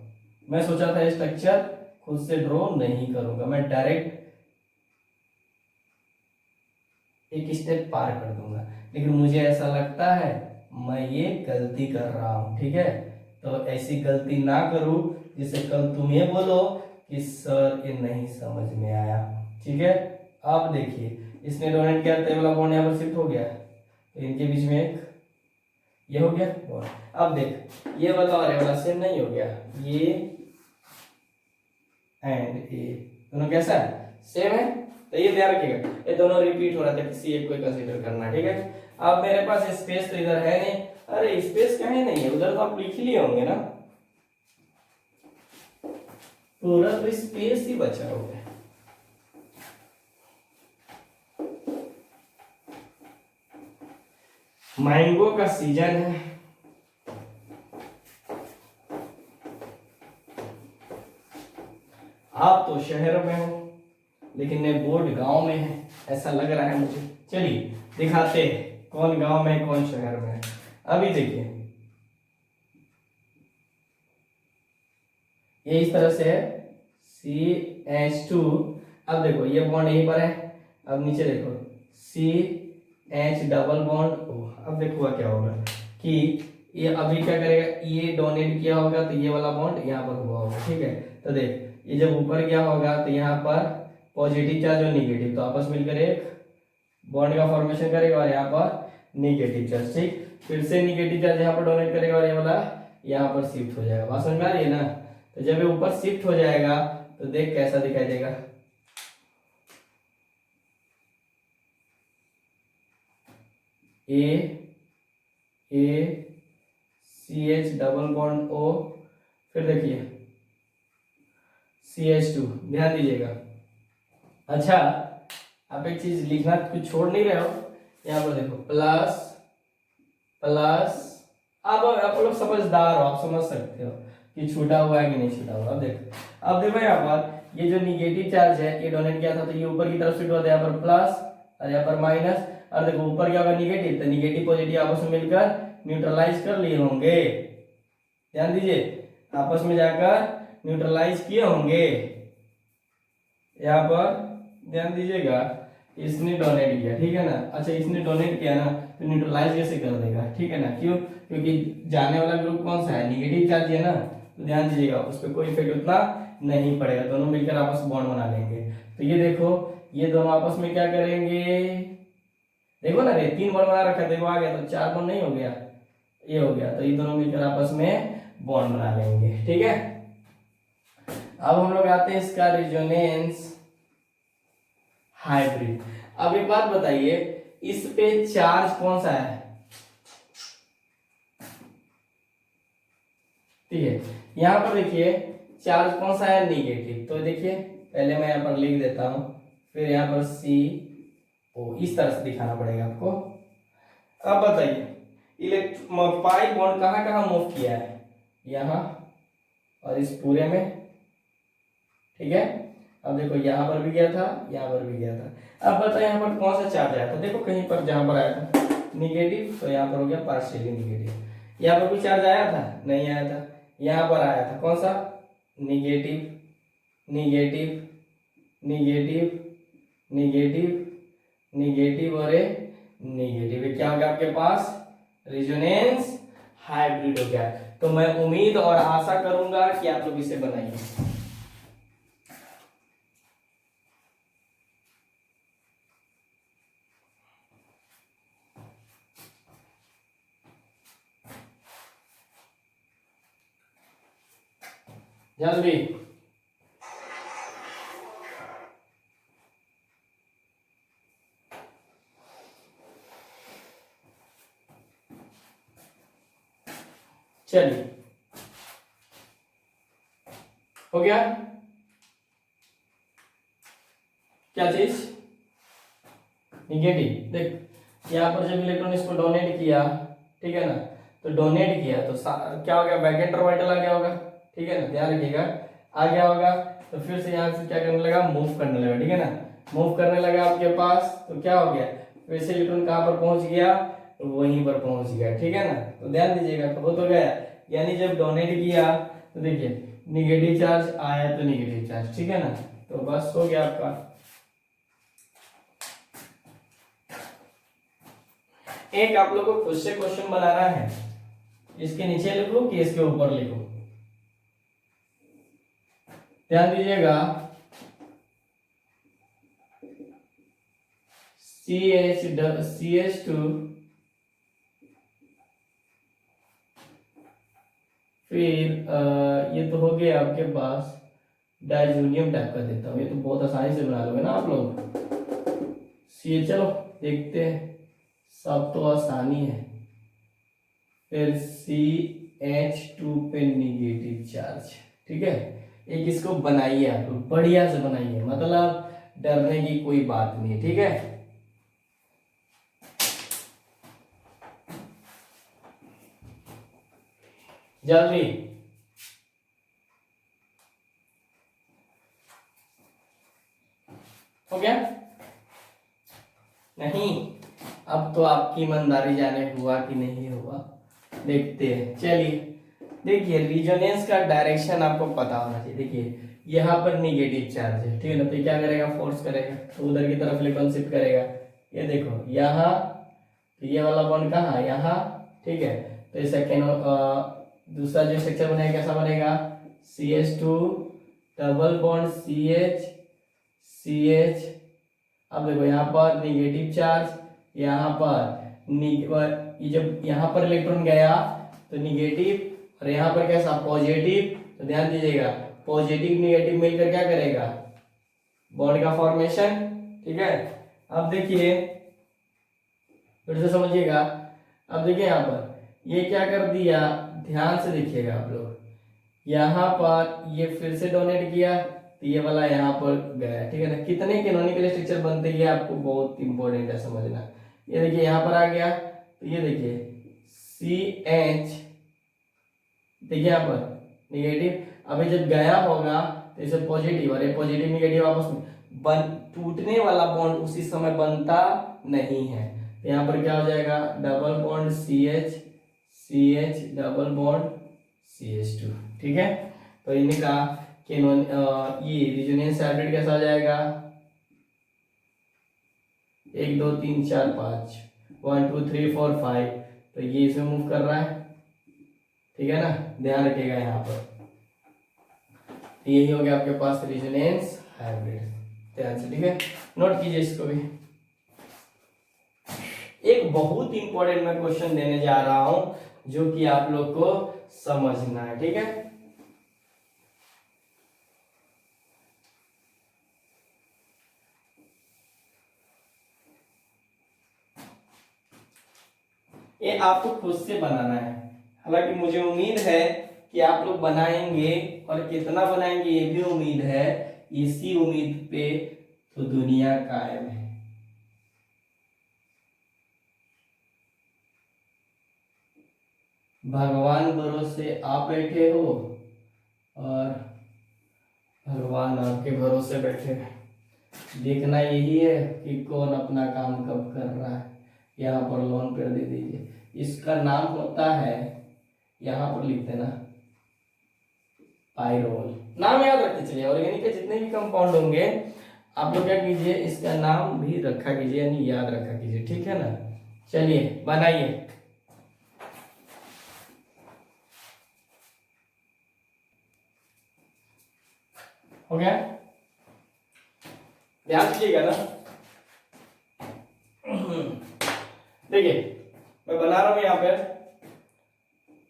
Speaker 1: मैं सोचा था स्ट्रक्चर खुद से ड्रॉ नहीं करूंगा, मैं डायरेक्ट एक स्टेप पार कर दूंगा, लेकिन मुझे ऐसा लगता है मैं ये गलती कर रहा हूँ। ठीक है, तो ऐसी गलती ना करूं जिससे कल तुम ये बोलो कि सर ये नहीं समझ में आया। ठीक है, अब देखिए इसने डोनेट किया तो वाला बॉन्ड यहाँ पर शिफ्ट हो गया, तो इनके बीच में एक ये हो गया बॉन्ड। अब देख ये वाला और ये वाला सेम नहीं हो गया, ये एंड ए दोनों कैसा है, सेम है, तो ये ध्यान रखिएगा ये दोनों रिपीट हो रहा था, किसी एक को कंसीडर करना। ठीक है, अब मेरे पास स्पेस तो इधर है नहीं, अरे स्पेस कहीं नहीं है, उधर तो आप लिख ही लिए होंगे ना, पूरा तो स्पेस ही बचा हुआ है। मैंगो का सीजन है, आप तो शहर में हो लेकिन मैं बोर्ड गांव में है, ऐसा लग रहा है मुझे। चलिए दिखाते हैं कौन गांव में कौन शहर में है। अभी देखिए ये इस तरह से है CH2, अब देखो ये बॉन्ड यहीं पर है, अब नीचे देखो CH डबल बॉन्ड O। अब देखो क्या होगा कि ये अभी क्या करेगा, ये डोनेट किया होगा तो ये वाला बॉन्ड यहाँ पर हुआ होगा। ठीक है, तो देख ये जब ऊपर गया होगा तो यहाँ पर पॉजिटिव चार्ज और निगेटिव तो आपस मिलकर एक बॉन्ड का फॉर्मेशन करेगा, और यहाँ पर निगेटिव चार्ज, ठीक, फिर से निगेटिव चार्ज यहाँ पर डोनेट करेगा और ये वाला यहाँ पर शिफ्ट हो जाएगा। बात समझ में आ रही है ना? तो जब ये ऊपर शिफ्ट हो जाएगा तो देख कैसा दिखाई देगा, ए CH डबल बॉन्ड O, फिर देखिए CH2। ध्यान दीजिएगा। अच्छा आप एक चीज लिखना कुछ छोड़ नहीं रहे हो, यहाँ पर देखो प्लस प्लस, अब आप लोग समझदार हो, आप समझ सकते हो कि छूटा हुआ है कि नहीं छूटा हुआ। अब देखो यहाँ पर ये जो निगेटिव चार्ज है ये डोनेट किया था, तो ये ऊपर की तरफ शिफ्ट होता है, यहाँ पर प्लस और यहाँ पर माइनस, और देखो ऊपर क्या होगा निगेटिव, तो निगेटिव पॉजिटिव आपस में मिलकर न्यूट्रलाइज कर लिए होंगे। ध्यान दीजिए, आपस में जाकर न्यूट्रलाइज किए होंगे। यहाँ पर ध्यान दीजिएगा, इसने डोनेट किया, ठीक है ना। अच्छा, इसने डोनेट किया ना, तो न्यूट्रलाइज कैसे कर देगा, ठीक है ना। क्यों? क्योंकि जाने वाला ग्रुप कौन सा है, निगेटिव चार्ज है ना, तो ध्यान दीजिएगा उस पर कोई इफेक्ट उतना नहीं पड़ेगा, दोनों मिलकर आपस में बॉन्ड बना लेंगे। तो ये देखो, ये दोनों आपस में क्या करेंगे, देखो ना रे, 3 बॉन्ड बना रखा है, देखो आ गया, तो 4 बॉन्ड नहीं हो गया, ये हो गया, तो ये दोनों मिलकर आपस में बॉन्ड बना लेंगे, ठीक है। अब हम लोग आते हैं इसका रेजोनेंस हाइब्रिड। अब एक बात बताइए, इस पे चार्ज कौन सा है, ठीक है। यहां पर देखिए चार्ज कौन सा है, निगेटिव, तो देखिए पहले मैं यहां पर लिख देता हूं, फिर यहां पर CO, इस तरह से दिखाना पड़ेगा आपको। अब बताइए पाई बॉन्ड कहां कहां मूव किया है, यहां और इस पूरे में, ठीक है। अब देखो यहाँ पर भी गया था, यहाँ पर भी गया था। अब बताइए यहाँ पर कौन सा चार्ज आया था, देखो कहीं पर जहां पर आया था निगेटिव, तो यहाँ पर हो गया पार्शियली निगेटिव। यहाँ पर कोई चार्ज आया था, नहीं आया था। यहाँ पर आया था कौन सा, negative negative negative negative negative और निगेटिव, क्या हो गया आपके पास, रेजोनेंस हाइब्रिड हो गया। तो मैं उम्मीद और आशा करूंगा कि आप लोग इसे बनाइए। जल्दी, चलिए हो गया। क्या चीज, निगेटिव। देख यहाँ पर जब इलेक्ट्रॉन इसको डोनेट किया, ठीक है ना, तो डोनेट किया तो क्या हो गया, वैकेंट ऑर्बिटल आ गया होगा, ठीक है ना, ध्यान रखिएगा, आ गया होगा। तो फिर से यहाँ से क्या करने लगा, मूव करने लगा, ठीक है ना, मूव करने लगा आपके पास, तो क्या हो गया, फिर से इलेक्ट्रॉन कहाँ पर पहुंच गया, तो वहीं पर पहुंच गया, ठीक है ना। तो ध्यान दीजिएगा, तो वो तो गया, यानी जब डोनेट किया तो देखिए निगेटिव चार्ज आया, तो निगेटिव चार्ज, ठीक है ना, तो बस हो गया आपका। एक आप लोगों को खुद से क्वेश्चन बनाना है, इसके नीचे लिखो कि इसके ऊपर लिखो, ध्यान दीजिएगा। CH2 फिर ये तो हो गया आपके पास डाइजोनियम टाइप का, देता हूँ, ये तो बहुत आसानी से बना लोगे ना आप लोग। चलो देखते हैं, सब तो आसानी है। फिर CH2 पे निगेटिव चार्ज, ठीक है। एक इसको बनाइए आप लोग, बढ़िया से बनाइए, मतलब डरने की कोई बात नहीं है, ठीक है। जल्दी, हो गया नहीं, अब तो आपकी ईमानदारी जाने हुआ कि नहीं हुआ, देखते हैं। चलिए देखिए, रिजोनेंस का डायरेक्शन आपको पता होना चाहिए। देखिए यहाँ पर निगेटिव चार्ज है, ठीक है ना, तो क्या करेगा, फोर्स करेगा, तो उधर की तरफ इलेक्ट्रॉन शिफ्ट करेगा। ये देखो यहाँ, तो ये वाला बॉन्ड कहाँ, यहाँ, ठीक है। तो इस सेकेंड दूसरा जो स्ट्रक्चर बनेगा कैसा बनेगा, CH2 डबल बॉन्ड CH। अब देखो यहाँ पर निगेटिव चार्ज, यहाँ पर ये जब यहाँ पर इलेक्ट्रॉन गया तो निगेटिव, और यहाँ पर कैसा, पॉजिटिव। तो ध्यान दीजिएगा, पॉजिटिव निगेटिव मिलकर क्या करेगा, बॉन्ड का फॉर्मेशन, ठीक है। अब देखिए फिर से समझिएगा, अब देखिए यहाँ पर ये क्या कर दिया, ध्यान से देखिएगा आप लोग, यहाँ पर ये फिर से डोनेट किया, तो ये वाला यहाँ पर गया, ठीक है ना। कितने कैनोनिकल स्ट्रक्चर बनते हैं आपको बहुत इंपॉर्टेंट है समझना। ये देखिए यहाँ पर आ गया, तो ये देखिए CH, देखिए यहाँ पर निगेटिव, अभी जब गया होगा तो इसे पॉजिटिव, और ये पॉजिटिव निगेटिव आपस में टूटने वाला बॉन्ड उसी समय बनता नहीं है। तो यहाँ पर क्या हो जाएगा, double bond CH CH double bond CH2, ठीक है। तो इन्हें कहा कि ये रेजोनेंस हाइब्रिड कैसा हो जाएगा, 1 2 3 4 5 1 2 3 4 5, तो ये इसमें मूव कर रहा है, ठीक है ना, ध्यान रखिएगा यहाँ पर। तो यही हो गया आपके पास रेजोनेंस हाइब्रिड, ध्यान से, ठीक है, नोट कीजिए इसको भी। एक बहुत इंपॉर्टेंट मैं क्वेश्चन देने जा रहा हूं जो कि आप लोग को समझना है, ठीक है। ये आपको खुद से बनाना है, हालांकि मुझे उम्मीद है कि आप लोग बनाएंगे, और कितना बनाएंगे ये भी उम्मीद है। इसी उम्मीद पे तो दुनिया कायम है। भगवान भरोसे आप बैठे हो और भगवान आपके भरोसे बैठे हैं। देखना यही है कि कौन अपना काम कब कर रहा है। यहाँ पर लोन पर दे दीजिए, इसका नाम होता है, यहाँ पर लिख देना पाइरोल, नाम याद रखते चलिए। ऑर्गेनिक के जितने भी कंपाउंड होंगे आप लोग क्या कीजिए, इसका नाम भी रखा कीजिए, यानी याद रखा कीजिए, ठीक है ना। चलिए बनाइए। हो गया, ध्यान दीजिएगा ना। देखिए मैं बना रहा हूं यहाँ पे,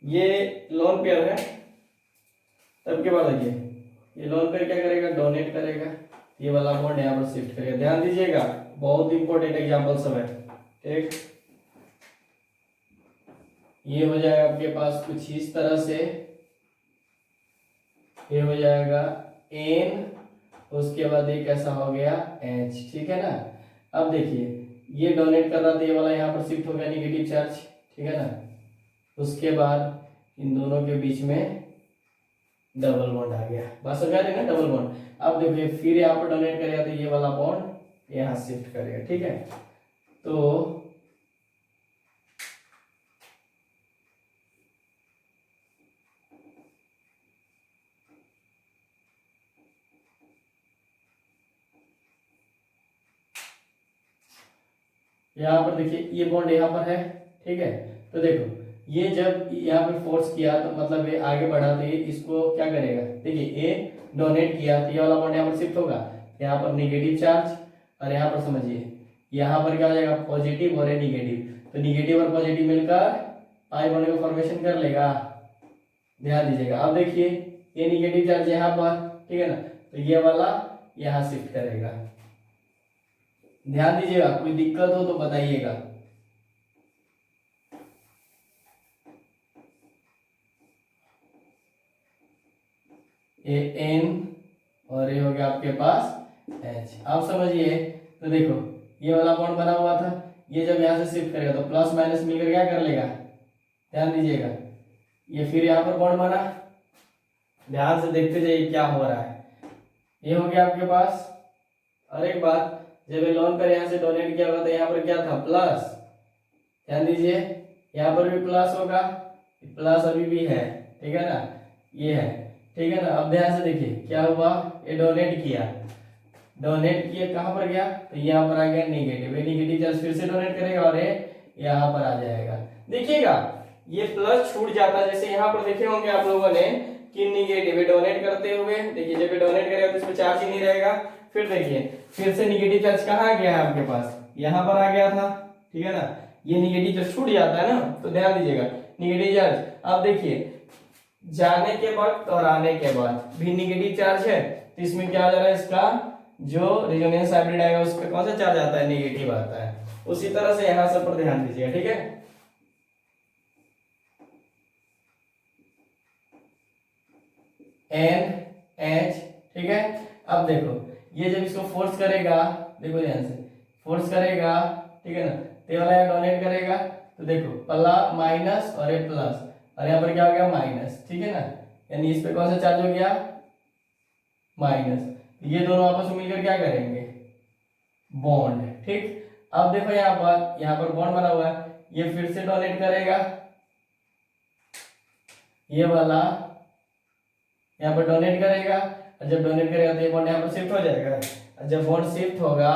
Speaker 1: ये लोन पेयर है, तब के बाद देखिए ये लोन पेयर क्या करेगा, डोनेट करेगा, ये वाला बॉन्ड यहाँ पर शिफ्ट करेगा। ध्यान दीजिएगा, बहुत इंपॉर्टेंट एग्जांपल सब है, ठीक। ये हो जाएगा आपके पास कुछ इस तरह से, ये हो जाएगा N, उसके बाद ये कैसा हो गया H, ठीक है ना। अब देखिए ये डोनेट कर रहा था, ये वाला यहाँ पर शिफ्ट हो गया निगेटिव चार्ज, ठीक है ना। उसके बाद इन दोनों के बीच में डबल बॉन्ड आ गया, बस हो गया ना डबल बॉन्ड। अब देखिए फिर यहाँ पर डोनेट करेगा तो ये वाला बॉन्ड यहाँ शिफ्ट करेगा, ठीक है। तो यहाँ पर देखिए ये बॉन्ड यहाँ पर है, ठीक है। तो देखो ये जब यहाँ पे फोर्स किया तो मतलब ये आगे बढ़ा, तो ये इसको क्या करेगा, देखिए ये डोनेट किया तो ये वाला बॉन्ड यहाँ पर शिफ्ट होगा, यहाँ पर निगेटिव चार्ज, और यहाँ पर समझिए यहाँ पर क्या हो जाएगा पॉजिटिव और निगेटिव, तो निगेटिव और पॉजिटिव मिलकर पाई बॉन्ड का फॉर्मेशन कर लेगा। ध्यान दीजिएगा, अब देखिए ये निगेटिव चार्ज यहाँ पर, ठीक है ना, तो ये वाला यहाँ शिफ्ट करेगा। ध्यान दीजिएगा, कोई दिक्कत हो तो बताइएगा। ये N और ये हो गया आपके पास H। अब समझिए, तो देखो ये वाला बॉन्ड बना हुआ था, ये जब यहाँ से शिफ्ट करेगा तो प्लस माइनस मिलकर क्या कर लेगा, ध्यान दीजिएगा, ये फिर यहाँ पर बॉन्ड बना, ध्यान से देखते जाइए क्या हो रहा है। ये हो गया आपके पास, और एक बात, जब ये लोन पर यहाँ से डोनेट किया होगा तो यहाँ पर क्या था प्लस, ध्यान दीजिए यहाँ पर भी प्लस होगा, प्लस अभी भी है, ठीक है ना, ये है, ठीक है ना। अब ध्यान से देखिए क्या हुआ, ये डोनेट किया, डोनेट किया कहाँ पर गया, तो यहाँ पर आ गया निगेटिव, ये निगेटिव चार्ज फिर से डोनेट करेगा और ये यहाँ पर आ जाएगा। देखिएगा ये प्लस छूट जाता है, जैसे यहाँ पर देखे होंगे आप लोगों ने कि निगेटिव डोनेट करते हुए, देखिए जब डोनेट करेगा तो इसमें चार्ज ही नहीं रहेगा। फिर देखिए फिर से निगेटिव चार्ज कहाँ आ गया है आपके पास, यहाँ पर आ गया था, ठीक है ना, ये निगेटिव चार्ज छूट जाता है ना, तो ध्यान दीजिएगा निगेटिव चार्ज। अब देखिए जाने के वक्त और आने के बाद भी निगेटिव चार्ज है, तो इसमें क्या हो जा रहा है, इसका जो रेजोनेंस हाइब्रिड आएगा उस पर कौन सा चार्ज आता है, नेगेटिव आता है। उसी तरह से यहां सब पर ध्यान दीजिएगा, ठीक है। NH, ठीक है। अब देखो ये जब इसको फोर्स करेगा, देखो ध्यान से फोर्स करेगा, ठीक है ना, तो ये वाला डोनेट करेगा, तो देखो प्लस माइनस और ये प्लस, और यहाँ पर क्या हो गया माइनस, ठीक है ना, यानी इस पे कौन सा चार्ज हो गया माइनस, ये दोनों आपस में मिलकर क्या करेंगे, बॉन्ड। ठीक, अब देखो यहाँ पर बॉन्ड बना हुआ है, ये फिर से डोनेट करेगा, ये वाला यहाँ पर डोनेट करेगा, और जब डोनेट करेगा तो ये बॉन्ड यहाँ पर शिफ्ट हो जाएगा, और जब बॉन्ड शिफ्ट होगा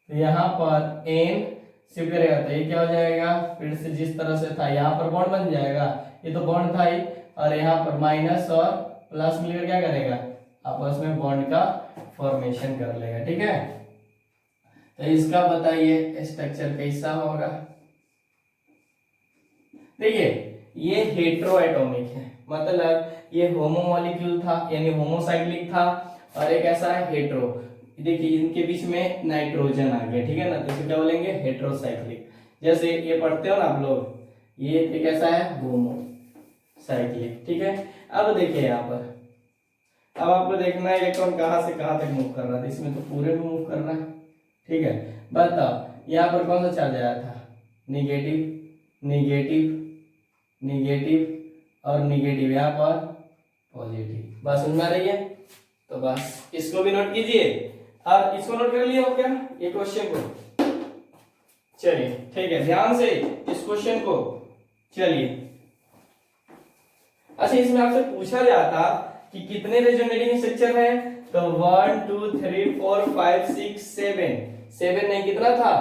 Speaker 1: तो यहाँ पर एन शिफ्ट करेगा तो ये क्या हो जाएगा, फिर से जिस तरह से था यहाँ पर बॉन्ड बन जाएगा, ये तो बॉन्ड था ही, और यहाँ पर माइनस और प्लस मिलकर क्या करेगा, आपस में बॉन्ड का फॉर्मेशन कर लेगा। ठीक है, तो इसका बताइए स्ट्रक्चर कैसा होगा। देखिए ये हेटेरोएटॉमिक है, मतलब ये होमोमोलिक्यूल था यानी होमोसाइक्लिक था, और एक ऐसा है हेटेरो, देखिए इनके बीच में नाइट्रोजन आ गया। ठीक है ना, तो इसे क्या बोलेंगे, हेटेरोसाइक्लिक। जैसे ये पढ़ते हो ना आप लोग, ये एक ऐसा है होमोसाइक्लिक। ठीक है, अब देखिए यहाँ पर, अब आपको देखना है इलेक्ट्रॉन कहाँ से कहाँ तक मूव कर रहा था, इसमें तो पूरे में मूव कर रहा है। ठीक है, बताओ यहाँ पर कौन सा चार्ज आया था, निगेटिव निगेटिव निगेटिव और निगेटिव, यहाँ पर पॉजिटिव। बात समझ में आ रही है, तो बस इसको भी नोट कीजिए। अब इसको नोट कर लिया हो क्या ये क्वेश्चन को, चलिए ठीक है, ध्यान से इस क्वेश्चन को। चलिए अच्छा, इसमें आपसे पूछा जाता कि कितने रेजोनेटिंग स्ट्रक्चर है, तो 1 2 3 4 5 6 7 नहीं कितना था,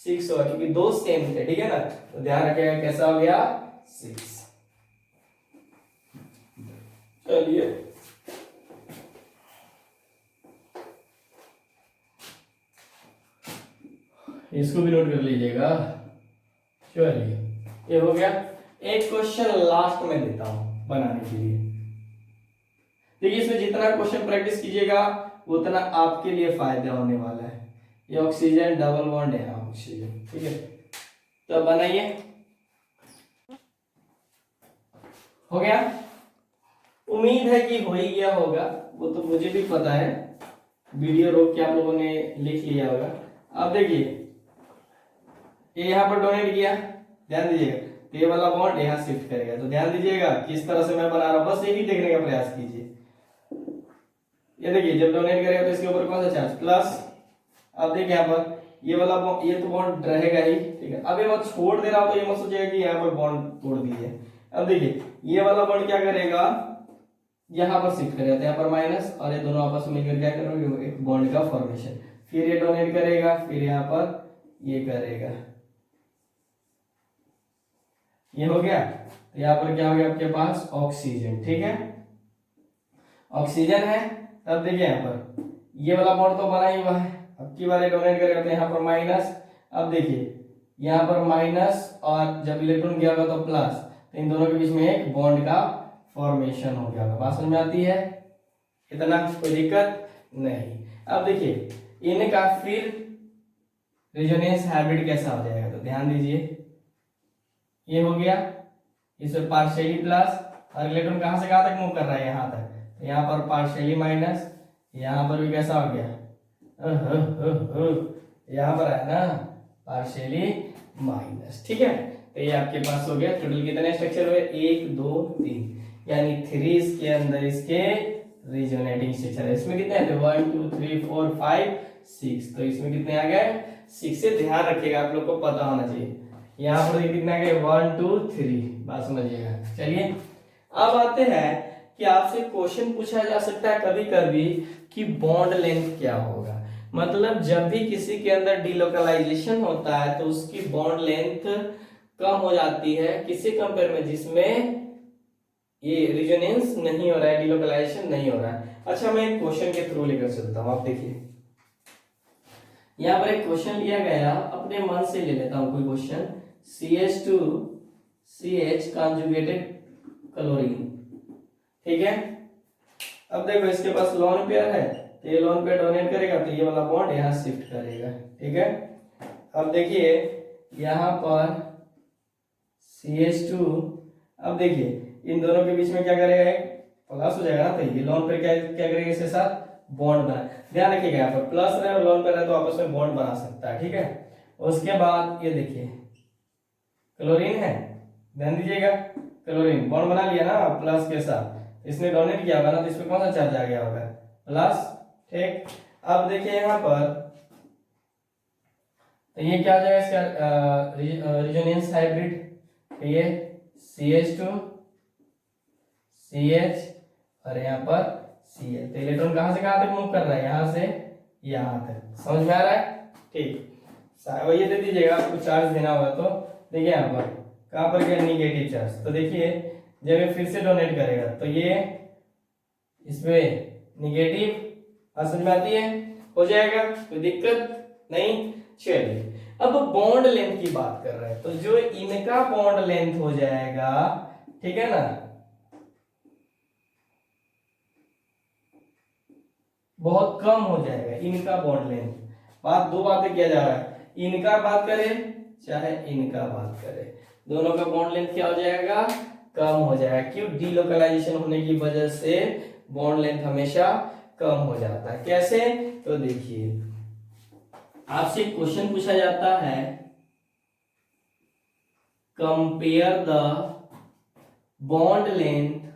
Speaker 1: 6 हुआ, क्योंकि दो सेम थे। ठीक है ना, तो ध्यान रखिएगा कैसा हो गया, 6। चलिए इसको भी नोट कर लीजिएगा। चलिए ये हो गया, एक क्वेश्चन लास्ट में देता हूं बनाने के लिए। देखिए इसमें जितना क्वेश्चन प्रैक्टिस कीजिएगा उतना आपके लिए फायदा होने वाला है। ये ऑक्सीजन डबल बॉन्ड है ऑक्सीजन। ठीक है, तो बनाइए, हो गया, उम्मीद है कि हो ही गया होगा, वो तो मुझे भी पता है, वीडियो रोक के आप लोगों ने लिख लिया होगा। अब देखिए ये यहाँ पर डोनेट किया, ध्यान दीजिएगा, तो ये वाला बॉन्ड यहाँ शिफ्ट करेगा, तो ध्यान दीजिएगा किस तरह से मैं बना रहा हूँ, बस यही देखने का प्रयास कीजिए। ये देखिए जब डोनेट करेगा तो इसके ऊपर कौन सा चार्ज, प्लस। अब देखिए यहाँ पर ये वाला बॉन्ड, ये तो बॉन्ड रहेगा ही। ठीक है, अब ये मैं छोड़ दे रहा हूँ तो ये मत सोचिएगा कि यहाँ पर बॉन्ड तोड़ दीजिए। अब देखिए ये वाला बॉन्ड क्या करेगा, यहाँ पर शिफ्ट करेगा, तो यहाँ पर माइनस, और ये दोनों आपस में मिलकर क्या करेंगे, एक बॉन्ड का फॉर्मेशन। फिर ये डोनेट करेगा, फिर यहाँ पर ये करेगा, ये हो गया। तो यहाँ पर क्या हो गया आपके पास, ऑक्सीजन। ठीक है, ऑक्सीजन है। तब देखिए यहाँ पर ये वाला बॉन्ड तो बना ही हुआ है, अब की बार डोनेट करेगा तो यहाँ पर माइनस। अब देखिए यहाँ पर माइनस, और जब इलेक्ट्रॉन गया होगा तो प्लस, तो इन दोनों के बीच में एक बॉन्ड का फॉर्मेशन हो गया होगा। बात समझ में आती है, इतना कोई दिक्कत नहीं। अब देखिए इनका फिर रेजोनेंस हैबिट कैसा हो जाएगा, तो ध्यान दीजिए, ये हो गया, इसमें पार्शियली प्लस, और इलेक्ट्रॉन कहां से कहां तक मूव कर रहा है, यहां तक, तो यहाँ पर पार्शियली माइनस, यहाँ पर भी कैसा हो गया, यहाँ पर है ना पार्शियली माइनस। ठीक है, तो ये आपके पास हो गया। टोटल कितने स्ट्रक्चर हुए, 1 2 3, यानी 3 इसके अंदर इसके रेजोनेटिंग स्ट्रक्चर है। इसमें कितने थे, 1 2 3 4 5 6, तो इसमें कितने आ गए, 6 से ध्यान रखिएगा, आप लोग को पता होना चाहिए। यहाँ पर कितना आ गए, 1 2 3, बात समझिएगा। चलिए अब आते हैं कि आपसे क्वेश्चन पूछा जा सकता है कभी कभी कि बॉन्ड लेंथ क्या होगा, मतलब जब भी किसी के अंदर डिलोकलाइजेशन होता है तो उसकी बॉन्ड लेंथ कम हो जाती है किसी कंपेयर में जिसमें ये रेजोनेंस नहीं हो रहा है, डिलोकलाइजेशन नहीं हो रहा है। अच्छा मैं एक क्वेश्चन के थ्रू लेकर चलता हूँ, आप देखिए यहाँ पर एक क्वेश्चन लिया गया, अपने मन से ले लेता हूँ कोई क्वेश्चन, CH2CH कॉन्जुगेटेड क्लोरीन। ठीक है, अब देखो इसके पास लोन पेयर है, तो ये लोन पेयर डोनेट करेगा तो ये वाला बॉन्ड यहाँ शिफ्ट करेगा। ठीक है, अब देखिए यहाँ पर CH2, अब देखिए इन दोनों के बीच में क्या करेगा, प्लस हो जाएगा ना, तो ये लोन पेयर क्या क्या करेगा, इसके साथ बॉन्ड बना। ध्यान रखिएगा यहाँ पर प्लस रहे और लोन पे रहे तो आपस में बॉन्ड बना सकता है, ठीक है। उसके बाद ये देखिए क्लोरीन है, ध्यान दीजिएगा, क्लोरीन बॉन्ड बना लिया ना प्लस के साथ, इसने डोनेट किया होगा ना, तो इस पे कौन सा चार्ज आ गया होगा, प्लस, ठीक। अब देखिए यहाँ पर तो ये क्या हो जाएगा इसका रिजोनेंस हाइब्रिड, ये CH2 CH और यहाँ पर Cl, तो इलेक्ट्रॉन कहाँ से कहाँ तक मूव कर रहा है, यहाँ से यहाँ तक, समझ में आ रहा है, ठीक। ये दे दीजिएगा, आपको चार्ज देना होगा तो देखिए यहाँ पर कहाँ पर गया निगेटिव चार्ज, तो देखिए जब ये फिर से डोनेट करेगा तो ये इसमें निगेटिव, समझ में आती है, हो जाएगा, कोई दिक्कत नहीं। चलिए अब बॉन्ड लेंथ की बात कर रहे हैं, तो जो इनका बॉन्ड लेंथ हो जाएगा, ठीक है ना, बहुत कम हो जाएगा इनका बॉन्ड लेंथ। दो बातें किया जा रहा है, इनका बात करें चाहे इनका बात करें, दोनों का बॉन्ड लेंथ क्या हो जाएगा, कम हो जाएगा। क्यों, डीलोकलाइजेशन होने की वजह से बॉन्ड लेंथ हमेशा कम हो जाता है। कैसे, तो देखिए आपसे क्वेश्चन पूछा जाता है, compare the bond length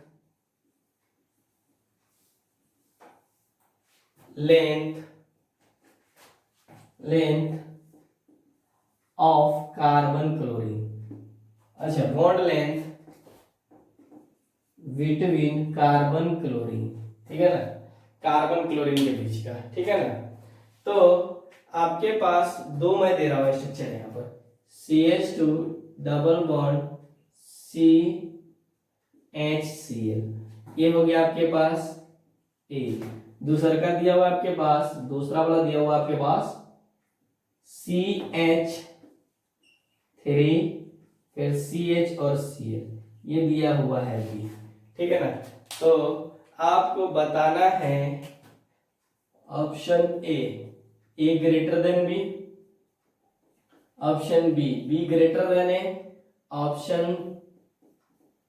Speaker 1: of carbon chlorine. अच्छा, bond length between carbon chlorine, ठीक है ना, कार्बन क्लोरीन के बीच का, ठीक है ना। तो आपके पास दो मैं दे रहा हूं स्ट्रक्चर यहाँ पर, CH2 डबल बॉन्ड CHCl, ये हो गया आपके पास A, दूसरा का दिया हुआ आपके पास, दूसरा वाला दिया हुआ आपके पास CH3, फिर CH और Cl, ये दिया हुआ है B, ठीक है ना। तो आपको बताना है option A greater than B, option B greater than A, option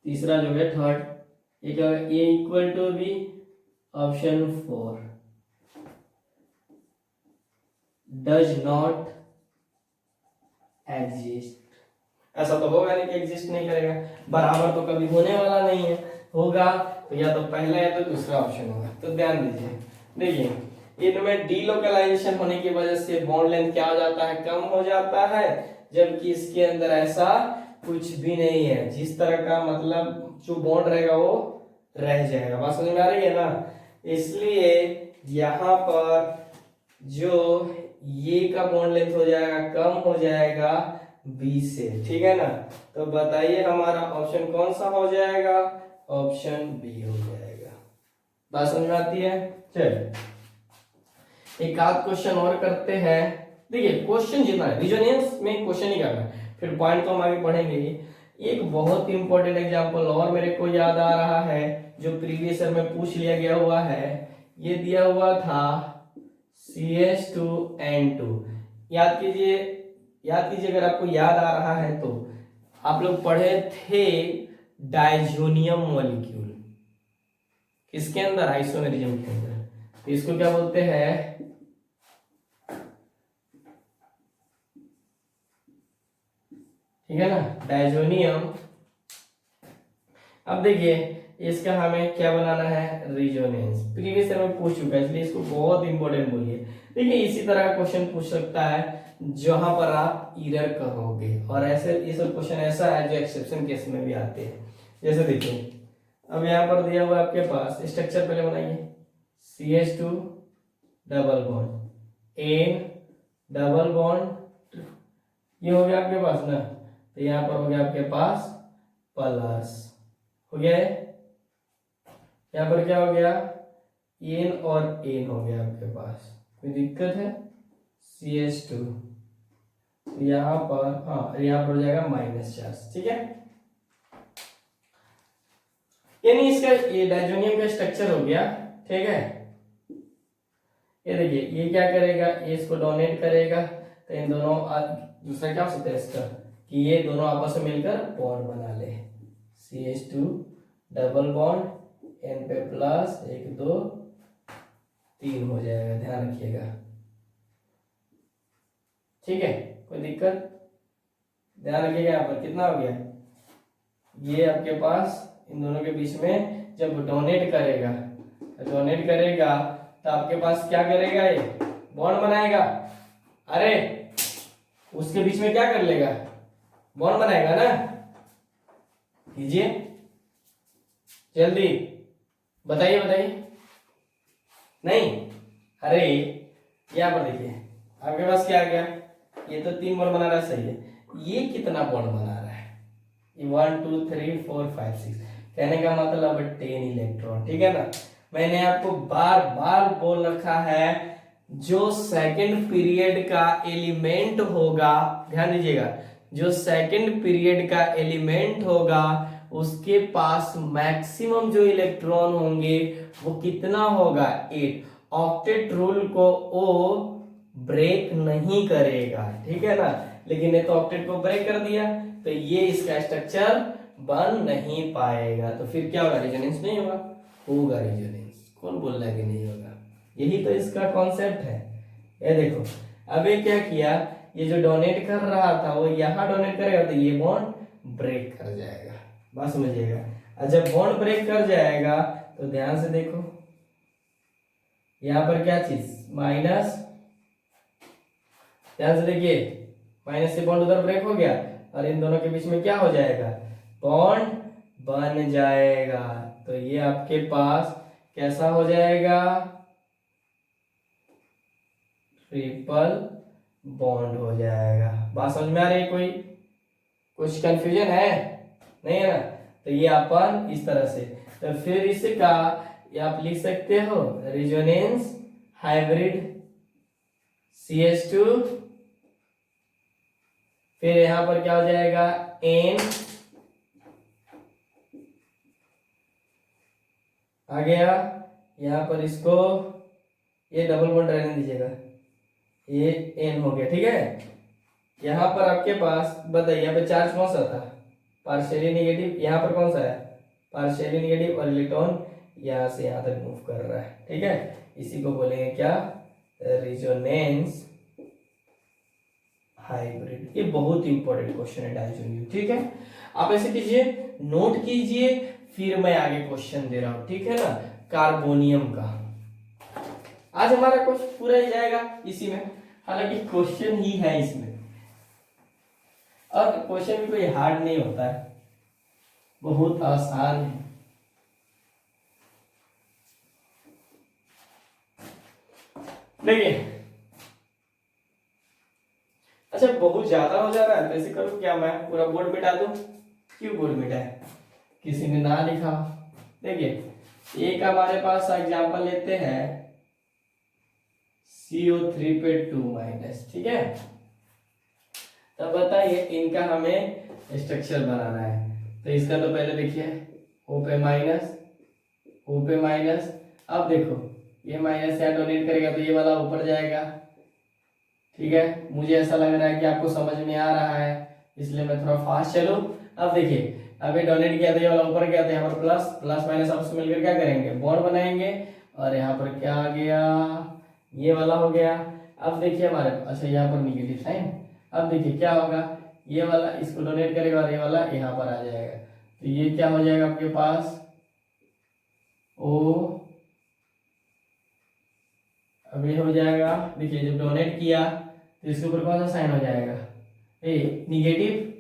Speaker 1: तीसरा जो है थर्ड, ये क्या होगा, A equal to B, option 4 does not exist. ऐसा तो होगा नहीं कि एग्जिस्ट नहीं करेगा, बराबर तो कभी होने वाला नहीं है, होगा तो या तो पहला या तो दूसरा ऑप्शन होगा। तो ध्यान दीजिए, देखिए इनमें डीलोकलाइजेशन होने की वजह से बॉन्ड लेंथ क्या हो जाता है, कम हो जाता है, जबकि इसके अंदर ऐसा कुछ भी नहीं है, जिस तरह का मतलब जो बॉन्ड रहेगा वो रह जाएगा। बात समझ में आ रही है ना। इसलिए यहाँ पर जो ये का बॉन्ड लेंथ हो जाएगा, कम हो जाएगा बी से, ठीक है ना। तो बताइए हमारा ऑप्शन कौन सा हो जाएगा, ऑप्शन बी हो जाएगा। बात समझ में आती है। चलिए एक आध क्वेश्चन और करते हैं। देखिए क्वेश्चन जितना है रिजोनेंस में क्वेश्चन ही करना है, फिर पॉइंट तो हम आगे पढ़ेंगे ही। एक बहुत इंपॉर्टेंट एग्जांपल और मेरे को याद आ रहा है, जो प्रीवियस ईयर में पूछ लिया गया हुआ है। ये दिया हुआ था CH2N2। याद कीजिए अगर आपको याद आ रहा है तो आप लोग पढ़े थे डायजोनियम मॉलिक्यूल, किसके अंदर, आइसोमेरिज्म के अंदर। तो इसको क्या बोलते हैं, ठीक है ना, डायजोनियम। अब देखिए इसका हमें क्या बनाना है, रिजोनेंस। प्रीवियस ईयर में पूछ चुका है, इसलिए इसको बहुत इंपॉर्टेंट बोलिए। देखिए इसी तरह का क्वेश्चन पूछ सकता है जहां पर आप एरर करोगे, और ऐसे ये सब क्वेश्चन ऐसा है जो एक्सेप्शन केस में भी आते हैं। जैसे देखिए अब यहाँ पर दिया हुआ आपके पास स्ट्रक्चर पहले बनाइए, CH2 double bond N double bond, ये हो गया आपके पास ना, तो यहाँ पर हो गया आपके पास प्लस, हो गया है। यहाँ पर क्या हो गया, N और N हो गया आपके पास, कोई दिक्कत है, CH2, यहाँ पर हाँ यहाँ पर हो जाएगा माइनस चार्ज, ठीक है। यानी इसका ये डायजोनियम का स्ट्रक्चर हो गया, ठीक है। ये देखिए ये क्या करेगा, ये इसको डोनेट करेगा, तो इन दोनों दूसरा क्या हो सकता है इसका, कि ये दोनों आपस में मिलकर बॉन्ड बना ले, CH2 डबल बॉन्ड N पे प्लस 1 2 3 हो जाएगा, ध्यान रखिएगा। ठीक है, कोई दिक्कत? ध्यान रखिएगा। यहाँ पर कितना हो गया, ये आपके पास इन दोनों के बीच में जब डोनेट करेगा तो आपके पास क्या करेगा, ये बॉन्ड बनाएगा। अरे उसके बीच में क्या कर लेगा, बॉन्ड बनाएगा ना। कीजिए जल्दी, बताइए बताइए। नहीं, अरे यहाँ पर देखिए आपके पास क्या आ गया, ये तो 3 बॉन्ड बना रहा है, सही है। ये कितना बॉन्ड बना रहा है, ये 1 2 3 4 5 6, कहने का मतलब 10 इलेक्ट्रॉन। ठीक है ना, मैंने आपको बार बार बोल रखा है, जो सेकंड पीरियड का एलिमेंट होगा, ध्यान दीजिएगा, जो सेकंड पीरियड का एलिमेंट होगा उसके पास मैक्सिमम जो इलेक्ट्रॉन होंगे वो कितना होगा, 8। ऑक्टेट रूल को वो ब्रेक नहीं करेगा, ठीक है ना, लेकिन ये तो ऑक्टेट को ब्रेक कर दिया, तो ये इसका स्ट्रक्चर बन नहीं पाएगा। तो फिर क्या होगा, रेजोनेंस नहीं होगा। होगा रेजोनेंस, कौन बोल रहा है कि नहीं होगा, यही तो इसका कॉन्सेप्ट है। ये देखो, अब ये क्या किया, ये जो डोनेट कर रहा था वो यहाँ डोनेट करेगा तो ये बॉन्ड ब्रेक कर जाएगा, बात समझिएगा। और जब बॉन्ड ब्रेक कर जाएगा तो ध्यान से देखो, यहाँ पर क्या चीज, माइनस, ध्यान से देखिए, माइनस से बॉन्ड उधर ब्रेक हो गया और इन दोनों के बीच में क्या हो जाएगा, बॉन्ड बन जाएगा। तो ये आपके पास कैसा हो जाएगा, ट्रिपल बॉन्ड हो जाएगा। बात समझ में आ रही है, कोई कुछ कंफ्यूजन है, नहीं है ना। तो ये अपन इस तरह से, तो फिर इसका ये आप लिख सकते हो, रेजोनेंस हाइब्रिड CH2, फिर यहां पर क्या हो जाएगा, N आ गया, यहां पर इसको ये डबल बॉन्ड रहने दीजिएगा, ये N हो गया, ठीक है। यहाँ पर आपके पास बताइए, यहाँ पे चार्ज कौन सा था, पार्शियली नेगेटिव, यहाँ पर कौन सा है, पार्शियली नेगेटिव, और इलेक्ट्रॉन यहाँ से यहाँ तक मूव कर रहा है, ठीक है। इसी को बोलेंगे क्या, रेजोनेंस हाइब्रिड। ये बहुत इंपॉर्टेंट क्वेश्चन है डायजोनियम, ठीक है। आप ऐसे कीजिए, नोट कीजिए, फिर मैं आगे क्वेश्चन दे रहा हूं, ठीक है ना। कार्बोनियम का आज हमारा क्वेश्चन पूरा ही जाएगा इसी में, हालांकि क्वेश्चन ही है इसमें, और क्वेश्चन भी कोई हार्ड नहीं होता है, बहुत आसान है। देखिए, अच्छा बहुत ज्यादा हो जा रहा है, तो ऐसे करूं क्या, मैं पूरा बोर्ड मिटा दूं। क्यों बोर्ड मिटाए, किसी ने ना लिखा। देखिए, एक हमारे पास एग्जांपल लेते हैं CO3 पे 2-, ठीक है। तब बताइए, इनका हमें स्ट्रक्चर बनाना है, तो इसका तो पहले देखिए, O पे माइनस, O पे माइनस। अब देखो, ये माइनस यहाँ डोनेट करेगा तो ये वाला ऊपर जाएगा, ठीक है। मुझे ऐसा लग रहा है कि आपको समझ में आ रहा है, इसलिए मैं थोड़ा फास्ट चलूं। अब देखिए, अभी डोनेट किया था, ये वाला ऊपर गया था, यहाँ पर प्लस प्लस माइनस आपस में मिलकर क्या करेंगे, बॉन्ड बनाएंगे, और यहाँ पर क्या आ गया, ये वाला हो गया। अब देखिए हमारे, अच्छा यहाँ पर निगेटिव साइन, अब देखिए क्या होगा, ये वाला इसको डोनेट करेगा और ये वाला यहाँ पर आ जाएगा, तो ये क्या हो जाएगा आपके पास, O, अब ये हो जाएगा। देखिए, जब डोनेट किया तो इसके ऊपर कौन सा साइन हो जाएगा, ए निगेटिव,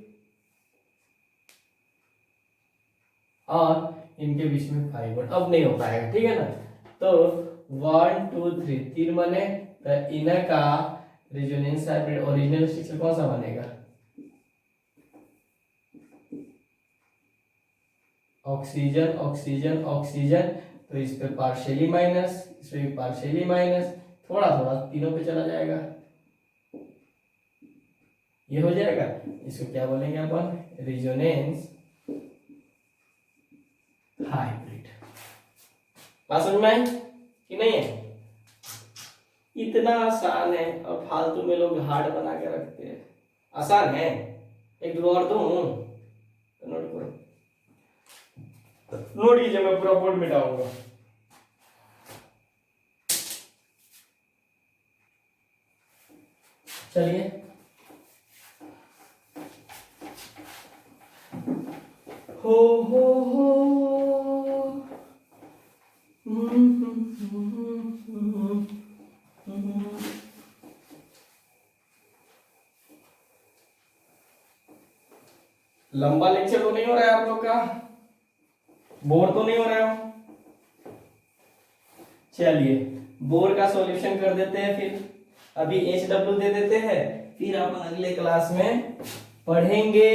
Speaker 1: और इनके बीच में 5 वोल्ट, अब नहीं हो पाएगा, ठीक है ना। तो 1 2 3 3 बने, तो इनका का रेजोनेंस हाइब्रिड ओरिजिनल स्ट्रक्चर कौन सा बनेगा, ऑक्सीजन ऑक्सीजन ऑक्सीजन, तो इस पे पार्शियली माइनस, इस पे पार्शियली माइनस, थोड़ा थोड़ा तीनों पे चला जाएगा, ये हो जाएगा। इसको क्या बोलेंगे अपन, रेजोनेंस हाइब्रिड। बात समझ में आई कि नहीं है, इतना आसान है, और फालतू में लोग हार्ड बना के रखते हैं। आसान है, एक दो और दूं तो नोट करो, नोट कीजिए, मैं पूरा बोर्ड मिटाऊंगा। चलिए हो हो लंबा लेक्चर तो नहीं हो रहा है आप लोग का? बोर तो नहीं हो रहा है? चलिए बोर का सॉल्यूशन कर देते हैं, फिर अभी HW दे देते हैं, फिर अपन अगले क्लास में पढ़ेंगे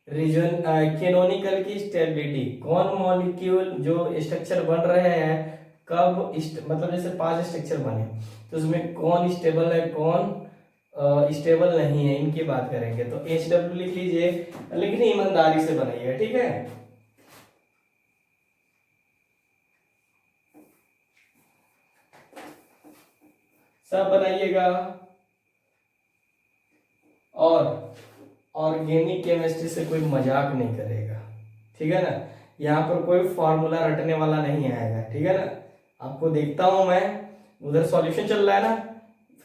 Speaker 1: रीजन कैनोनिकल की स्टेबिलिटी। कौन मॉलिक्यूल जो स्ट्रक्चर बन रहे हैं कब मतलब जैसे 5 स्ट्रक्चर बने तो उसमें कौन स्टेबल है कौन स्टेबल नहीं है, इनकी बात करेंगे। तो HW लिख लीजिए, लेकिन ईमानदारी से बनाइएगा, ठीक है? सब बनाइएगा। और ऑर्गेनिक केमिस्ट्री से कोई मजाक नहीं करेगा, ठीक है ना? यहाँ पर कोई फॉर्मूला रटने वाला नहीं आएगा, ठीक है ना? आपको देखता हूं मैं, उधर सॉल्यूशन चल रहा है ना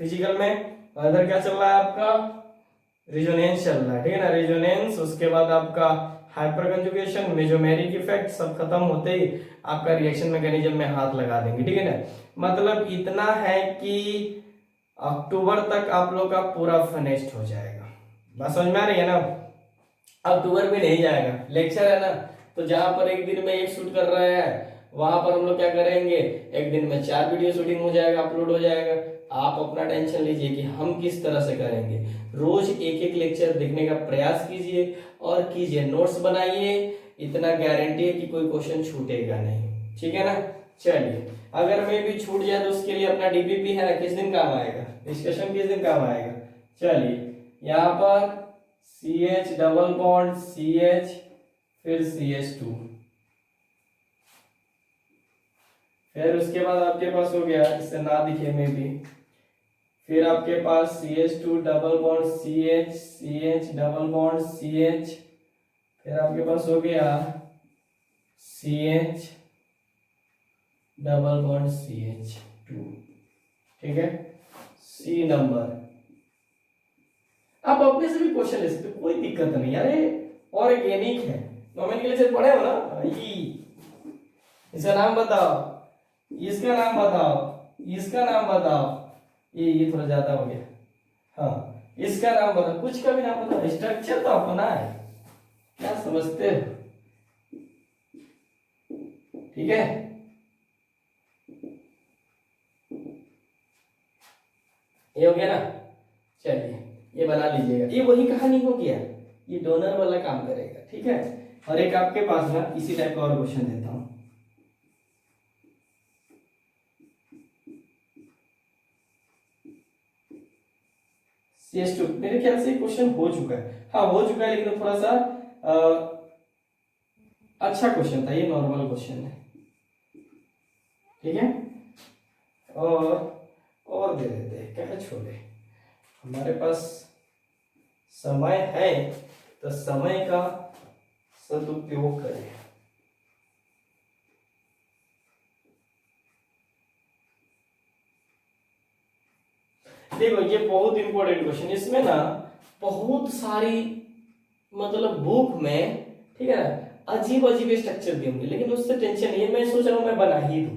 Speaker 1: फिजिकल में, और इधर क्या चल रहा है आपका? रेजोनेंस चल रहा है, ठीक है ना? रेजोनेंस, उसके बाद आपका हाइपर कंजुगेशन, मेसोमेरिक इफेक्ट, सब खत्म होते ही आपका रिएक्शन मैकेनिज्म में हाथ लगा देंगे, ठीक है ना? मतलब इतना है कि अक्टूबर तक आप लोग का पूरा फिनिश्ड हो जाएगा। बात समझ में आ रही है ना? अक्टूबर में नहीं जाएगा, लेक्चर है ना, तो जहां पर एक दिन में एक शूट कर रहे हैं वहां पर हम लोग क्या करेंगे, एक दिन में 4 वीडियो शूटिंग हो जाएगा, अपलोड हो जाएगा। आप अपना टेंशन लीजिए कि हम किस तरह से करेंगे। रोज एक एक लेक्चर देखने का प्रयास कीजिए और कीजिए, नोट्स बनाइए, इतना गारंटी है कि कोई क्वेश्चन छूटेगा नहीं, ठीक है ना? चलिए, अगर मैं भी छूट जाए तो उसके लिए अपना DPP है ना, किस दिन काम आएगा, डिस्कशन किस दिन काम आएगा। चलिए यहाँ पर CH डबल बॉन्ड CH, फिर CH2, फिर उसके बाद आपके पास हो गया, इससे ना दिखे में भी, फिर आपके पास CH2 double bond CH, CH double bond CH, फिर आपके पास हो गया CH डबल बॉन्ड CH2, ठीक है? C number. आप अपने से भी क्वेश्चन ले सकते, कोई दिक्कत नहीं, अरे ऑर्गेनिक है, नोमेनक्लेचर पढ़े हो ना? इसका नाम बताओ, इसका नाम बताओ, इसका नाम बताओ, ये थोड़ा ज्यादा हो गया। हाँ, इसका नाम बताओ, कुछ का भी नाम बताओ, स्ट्रक्चर तो अपना है, क्या समझते हो? ठीक है, ये हो गया ना? चलिए ये बना लीजिएगा, ये वही कहानी हो गया, ये डोनर वाला काम करेगा, ठीक है? और एक आपके पास ना इसी टाइप का और क्वेश्चन देता हूं। CS2 मेरे ख्याल से क्वेश्चन हो चुका है, हाँ हो चुका है, लेकिन थोड़ा सा अच्छा क्वेश्चन था, ये नॉर्मल क्वेश्चन है, ठीक है? और दे देते हैं, क्या छोड़े, हमारे पास समय है तो समय का सदुपयोग करें। देखो ये बहुत इंपॉर्टेंट क्वेश्चन, इसमें ना बहुत सारी मतलब बुक में, ठीक है ना, अजीब अजीब स्ट्रक्चर दी होंगी, लेकिन उससे टेंशन नहीं है। मैं सोच रहा हूँ मैं बना ही दूं,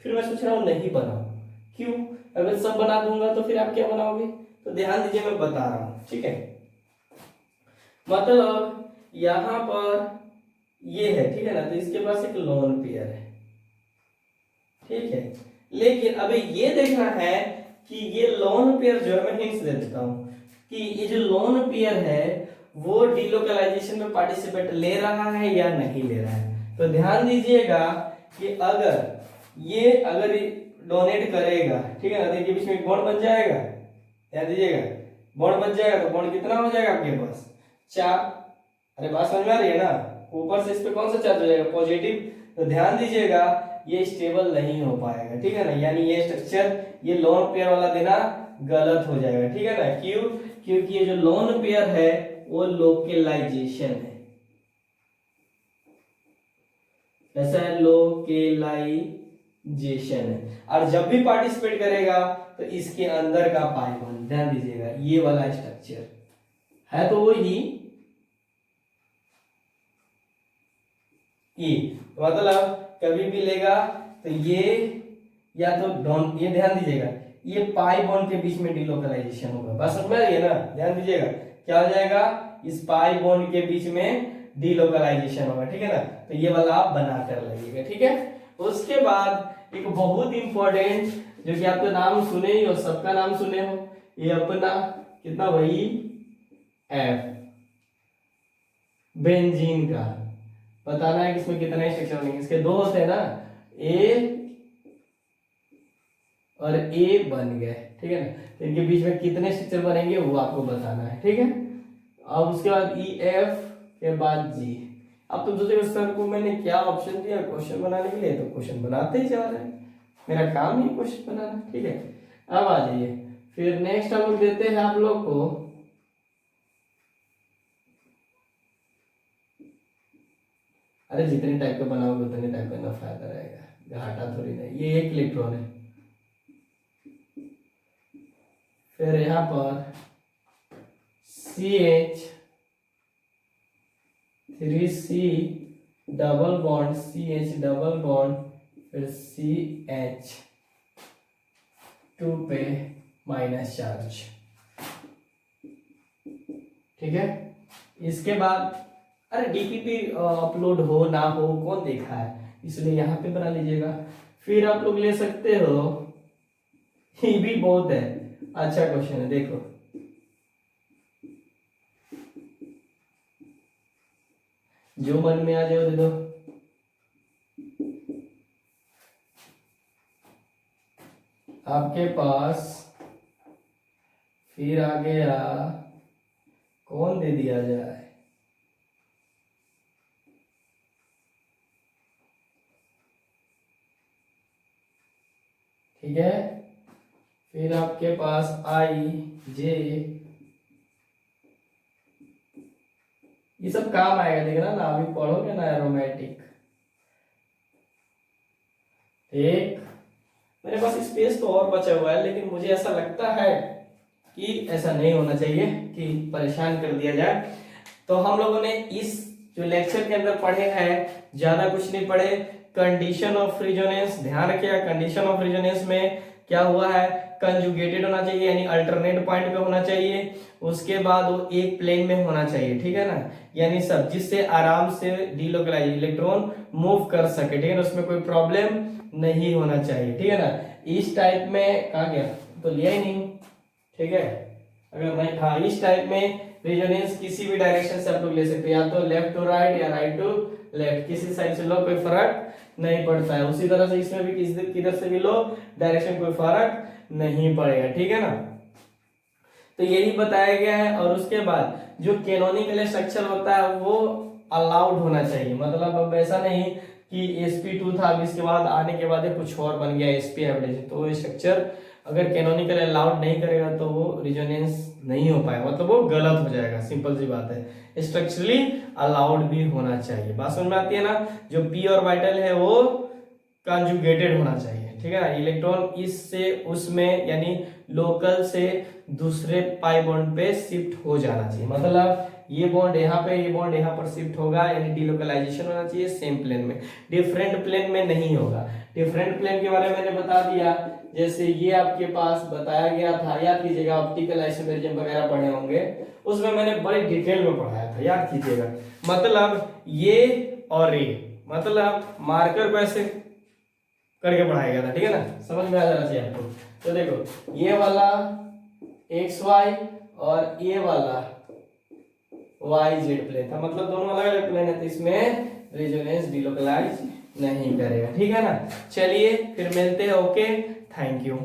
Speaker 1: फिर मैं सोच रहा हूँ नहीं बनाऊं, क्यों? अगर सब बना दूंगा तो फिर आप क्या बनाओगे? तो ध्यान दीजिए, मैं बता रहा हूं, ठीक है? मतलब यहां पर ये है, ठीक है ना, तो इसके पास एक लोन पेयर है, ठीक है? लेकिन अभी ये देखना है कि ये लोन पेयर जो है, मैं हिंट्स दे देता हूं कि ये जो लोन पेयर है वो डिलोकलाइजेशन में पार्टिसिपेट ले रहा है या नहीं ले रहा है। तो ध्यान दीजिएगा कि अगर डोनेट करेगा, ठीक है ना, तो इसके बीच में एक बॉन्ड बन जाएगा, ध्यान दीजिएगा, बॉन्ड बन जाएगा, तो बॉन्ड कितना हो जाएगा आपके पास? 4। अरे बात समझ में आ रही है ना? ऊपर से इस पे कौन सा चार्ज हो जाएगा? पॉजिटिव। तो ध्यान दीजिएगा ये स्टेबल नहीं हो पाएगा, ठीक है ना, यानी ये स्ट्रक्चर, ये लोन पेयर वाला देना गलत हो जाएगा, ठीक है ना? क्यों? क्योंकि ये जो लोन पेयर है वो लोकेलाइजेशन है, ऐसा है, लोकेलाइजेशन, जेशन है। और जब भी पार्टिसिपेट करेगा तो इसके अंदर का पाई बॉन्ड, ध्यान दीजिएगा ये वाला स्ट्रक्चर है तो वही ई, मतलब कभी भी लेगा तो ये या तो डॉन, ये ध्यान दीजिएगा ये पाई बॉन्ड के बीच में डिलोकलाइजेशन होगा, बस समझ में आ रही है ना, ध्यान दीजिएगा क्या हो जाएगा, इस पाई बॉन्ड के बीच में डिलोकलाइजेशन होगा, ठीक है ना। तो ये वाला आप बना कर लाइएगा, ठीक है। उसके बाद एक बहुत इंपॉर्टेंट जो कि आपका नाम सुने ही हो, सबका नाम सुने हो, ये अपना कितना वही एफ बेंजीन का बताना है कि इसमें कितने स्ट्रक्चर बनेंगे। इसके दो होते हैं ना, ए और ए बन गए, ठीक है ना। तो इनके बीच में कितने स्ट्रक्चर बनेंगे वो आपको बताना है, ठीक है। अब उसके बाद ई एफ के बाद जी। अब तुम सोचोगे सर को मैंने क्या ऑप्शन दिया क्वेश्चन बनाने के लिए, तो क्वेश्चन बनाते ही जा रहे हैं, मेरा काम ही क्वेश्चन बनाना, ठीक है। अब आ जाइए फिर नेक्स्ट हम लोग देते हैं आप लोग को अरे जितने टाइप का बनाओगे उतने टाइप का ना फायदा रहेगा, घाटा थोड़ी नहीं। ये एक इलेक्ट्रॉन है, फिर यहां पर CH 3C double bond CH double bond फिर CH 2 पे माइनस चार्ज, ठीक है। इसके बाद अरे डीपीपी अपलोड हो ना हो कौन देखा है, इसलिए यहाँ पे बना लीजिएगा। फिर आप लोग ले सकते हो, ये भी बहुत है अच्छा क्वेश्चन है, देखो जो मन में आ जाए दे दो। आपके पास फिर आ गया, कौन दे दिया जाए, ठीक है। फिर आपके पास आई जे, ये सब काम आएगा, देखना ना अभी पढ़ोगे ना एरोमेटिक। एक मेरे पास स्पेस तो और बचा हुआ है, लेकिन मुझे ऐसा लगता है कि ऐसा नहीं होना चाहिए कि परेशान कर दिया जाए। तो हम लोगों ने इस जो लेक्चर के अंदर पढ़े हैं, ज्यादा कुछ नहीं पढ़े। कंडीशन ऑफ रेजोनेंस ध्यान रखिएगा, कंडीशन ऑफ रेजोनेंस में क्या हुआ है, कंजुगेटेड होना चाहिए यानी अल्टरनेट पॉइंट पे होना चाहिए, उसके बाद वो एक प्लेन में होना चाहिए, ठीक है ना, यानी सब जिससे आराम से डिलोकलाइज इलेक्ट्रॉन मूव कर सके, ठीक है ना, उसमें कोई प्रॉब्लम नहीं होना चाहिए, ठीक है ना। इस टाइप में कहा गया तो लिया ही नहीं, ठीक है। अगर नहीं हाँ, इस टाइप में रेजोनेंस किसी भी डायरेक्शन से आप लोग ले सकते हैं, या तो लेफ्ट टू राइट या राइट टू लेफ्ट, किसी साइड से लो कोई फर्क नहीं पड़ता है। उसी तरह से इसमें भी किधर से भी लो डायरेक्शन कोई फर्क नहीं पड़ेगा, ठीक है ना। तो यही बताया गया है। और उसके बाद जो कैनोनिकल स्ट्रक्चर होता है वो अलाउड होना चाहिए, मतलब अब ऐसा नहीं कि sp2 था, अब इसके बाद आने के बाद कुछ और बन गया sp एवरेज, तो वो स्ट्रक्चर अगर कैनोनिकल अलाउड नहीं करेगा तो वो रिजोनेंस नहीं हो पाएगा, मतलब वो गलत हो जाएगा, सिंपल सी बात है। स्ट्रक्चरली अलाउड भी होना चाहिए, बात समझ में आती है ना। जो p ऑर्बिटल है वो कंजुगेटेड होना चाहिए, ठीक है ना। इलेक्ट्रॉन इससे उसमें यानी लोकल से दूसरे पाई बॉन्ड पे शिफ्ट हो जाना चाहिए, मतलब ये बॉन्ड यहाँ पे, ये बॉन्ड यहाँ पर शिफ्ट होगा, यानी डिलोकलाइजेशन होना चाहिए सेम प्लेन में, डिफरेंट प्लेन में नहीं होगा। डिफरेंट प्लेन के बारे में मैंने बता दिया, जैसे ये आपके पास बताया गया था, याद कीजिएगा, ऑप्टिकल आइसोमेरिज्म वगैरह पढ़े होंगे, उसमें मैंने बड़ी डिटेल में पढ़ाया था, याद कीजिएगा। मतलब ये और ये, मतलब मार्कर को ऐसे करके पढ़ाया गया था, ठीक है ना, समझ में आ जाना चाहिए आपको। तो देखो ये वाला XY और ये वाला YZ प्लेन था, मतलब दोनों अलग अलग प्लेन है, तो इसमें रेजोनेंस डिलोकलाइज नहीं करेगा, ठीक है ना। चलिए फिर मिलते हैं, ओके, थैंक यू।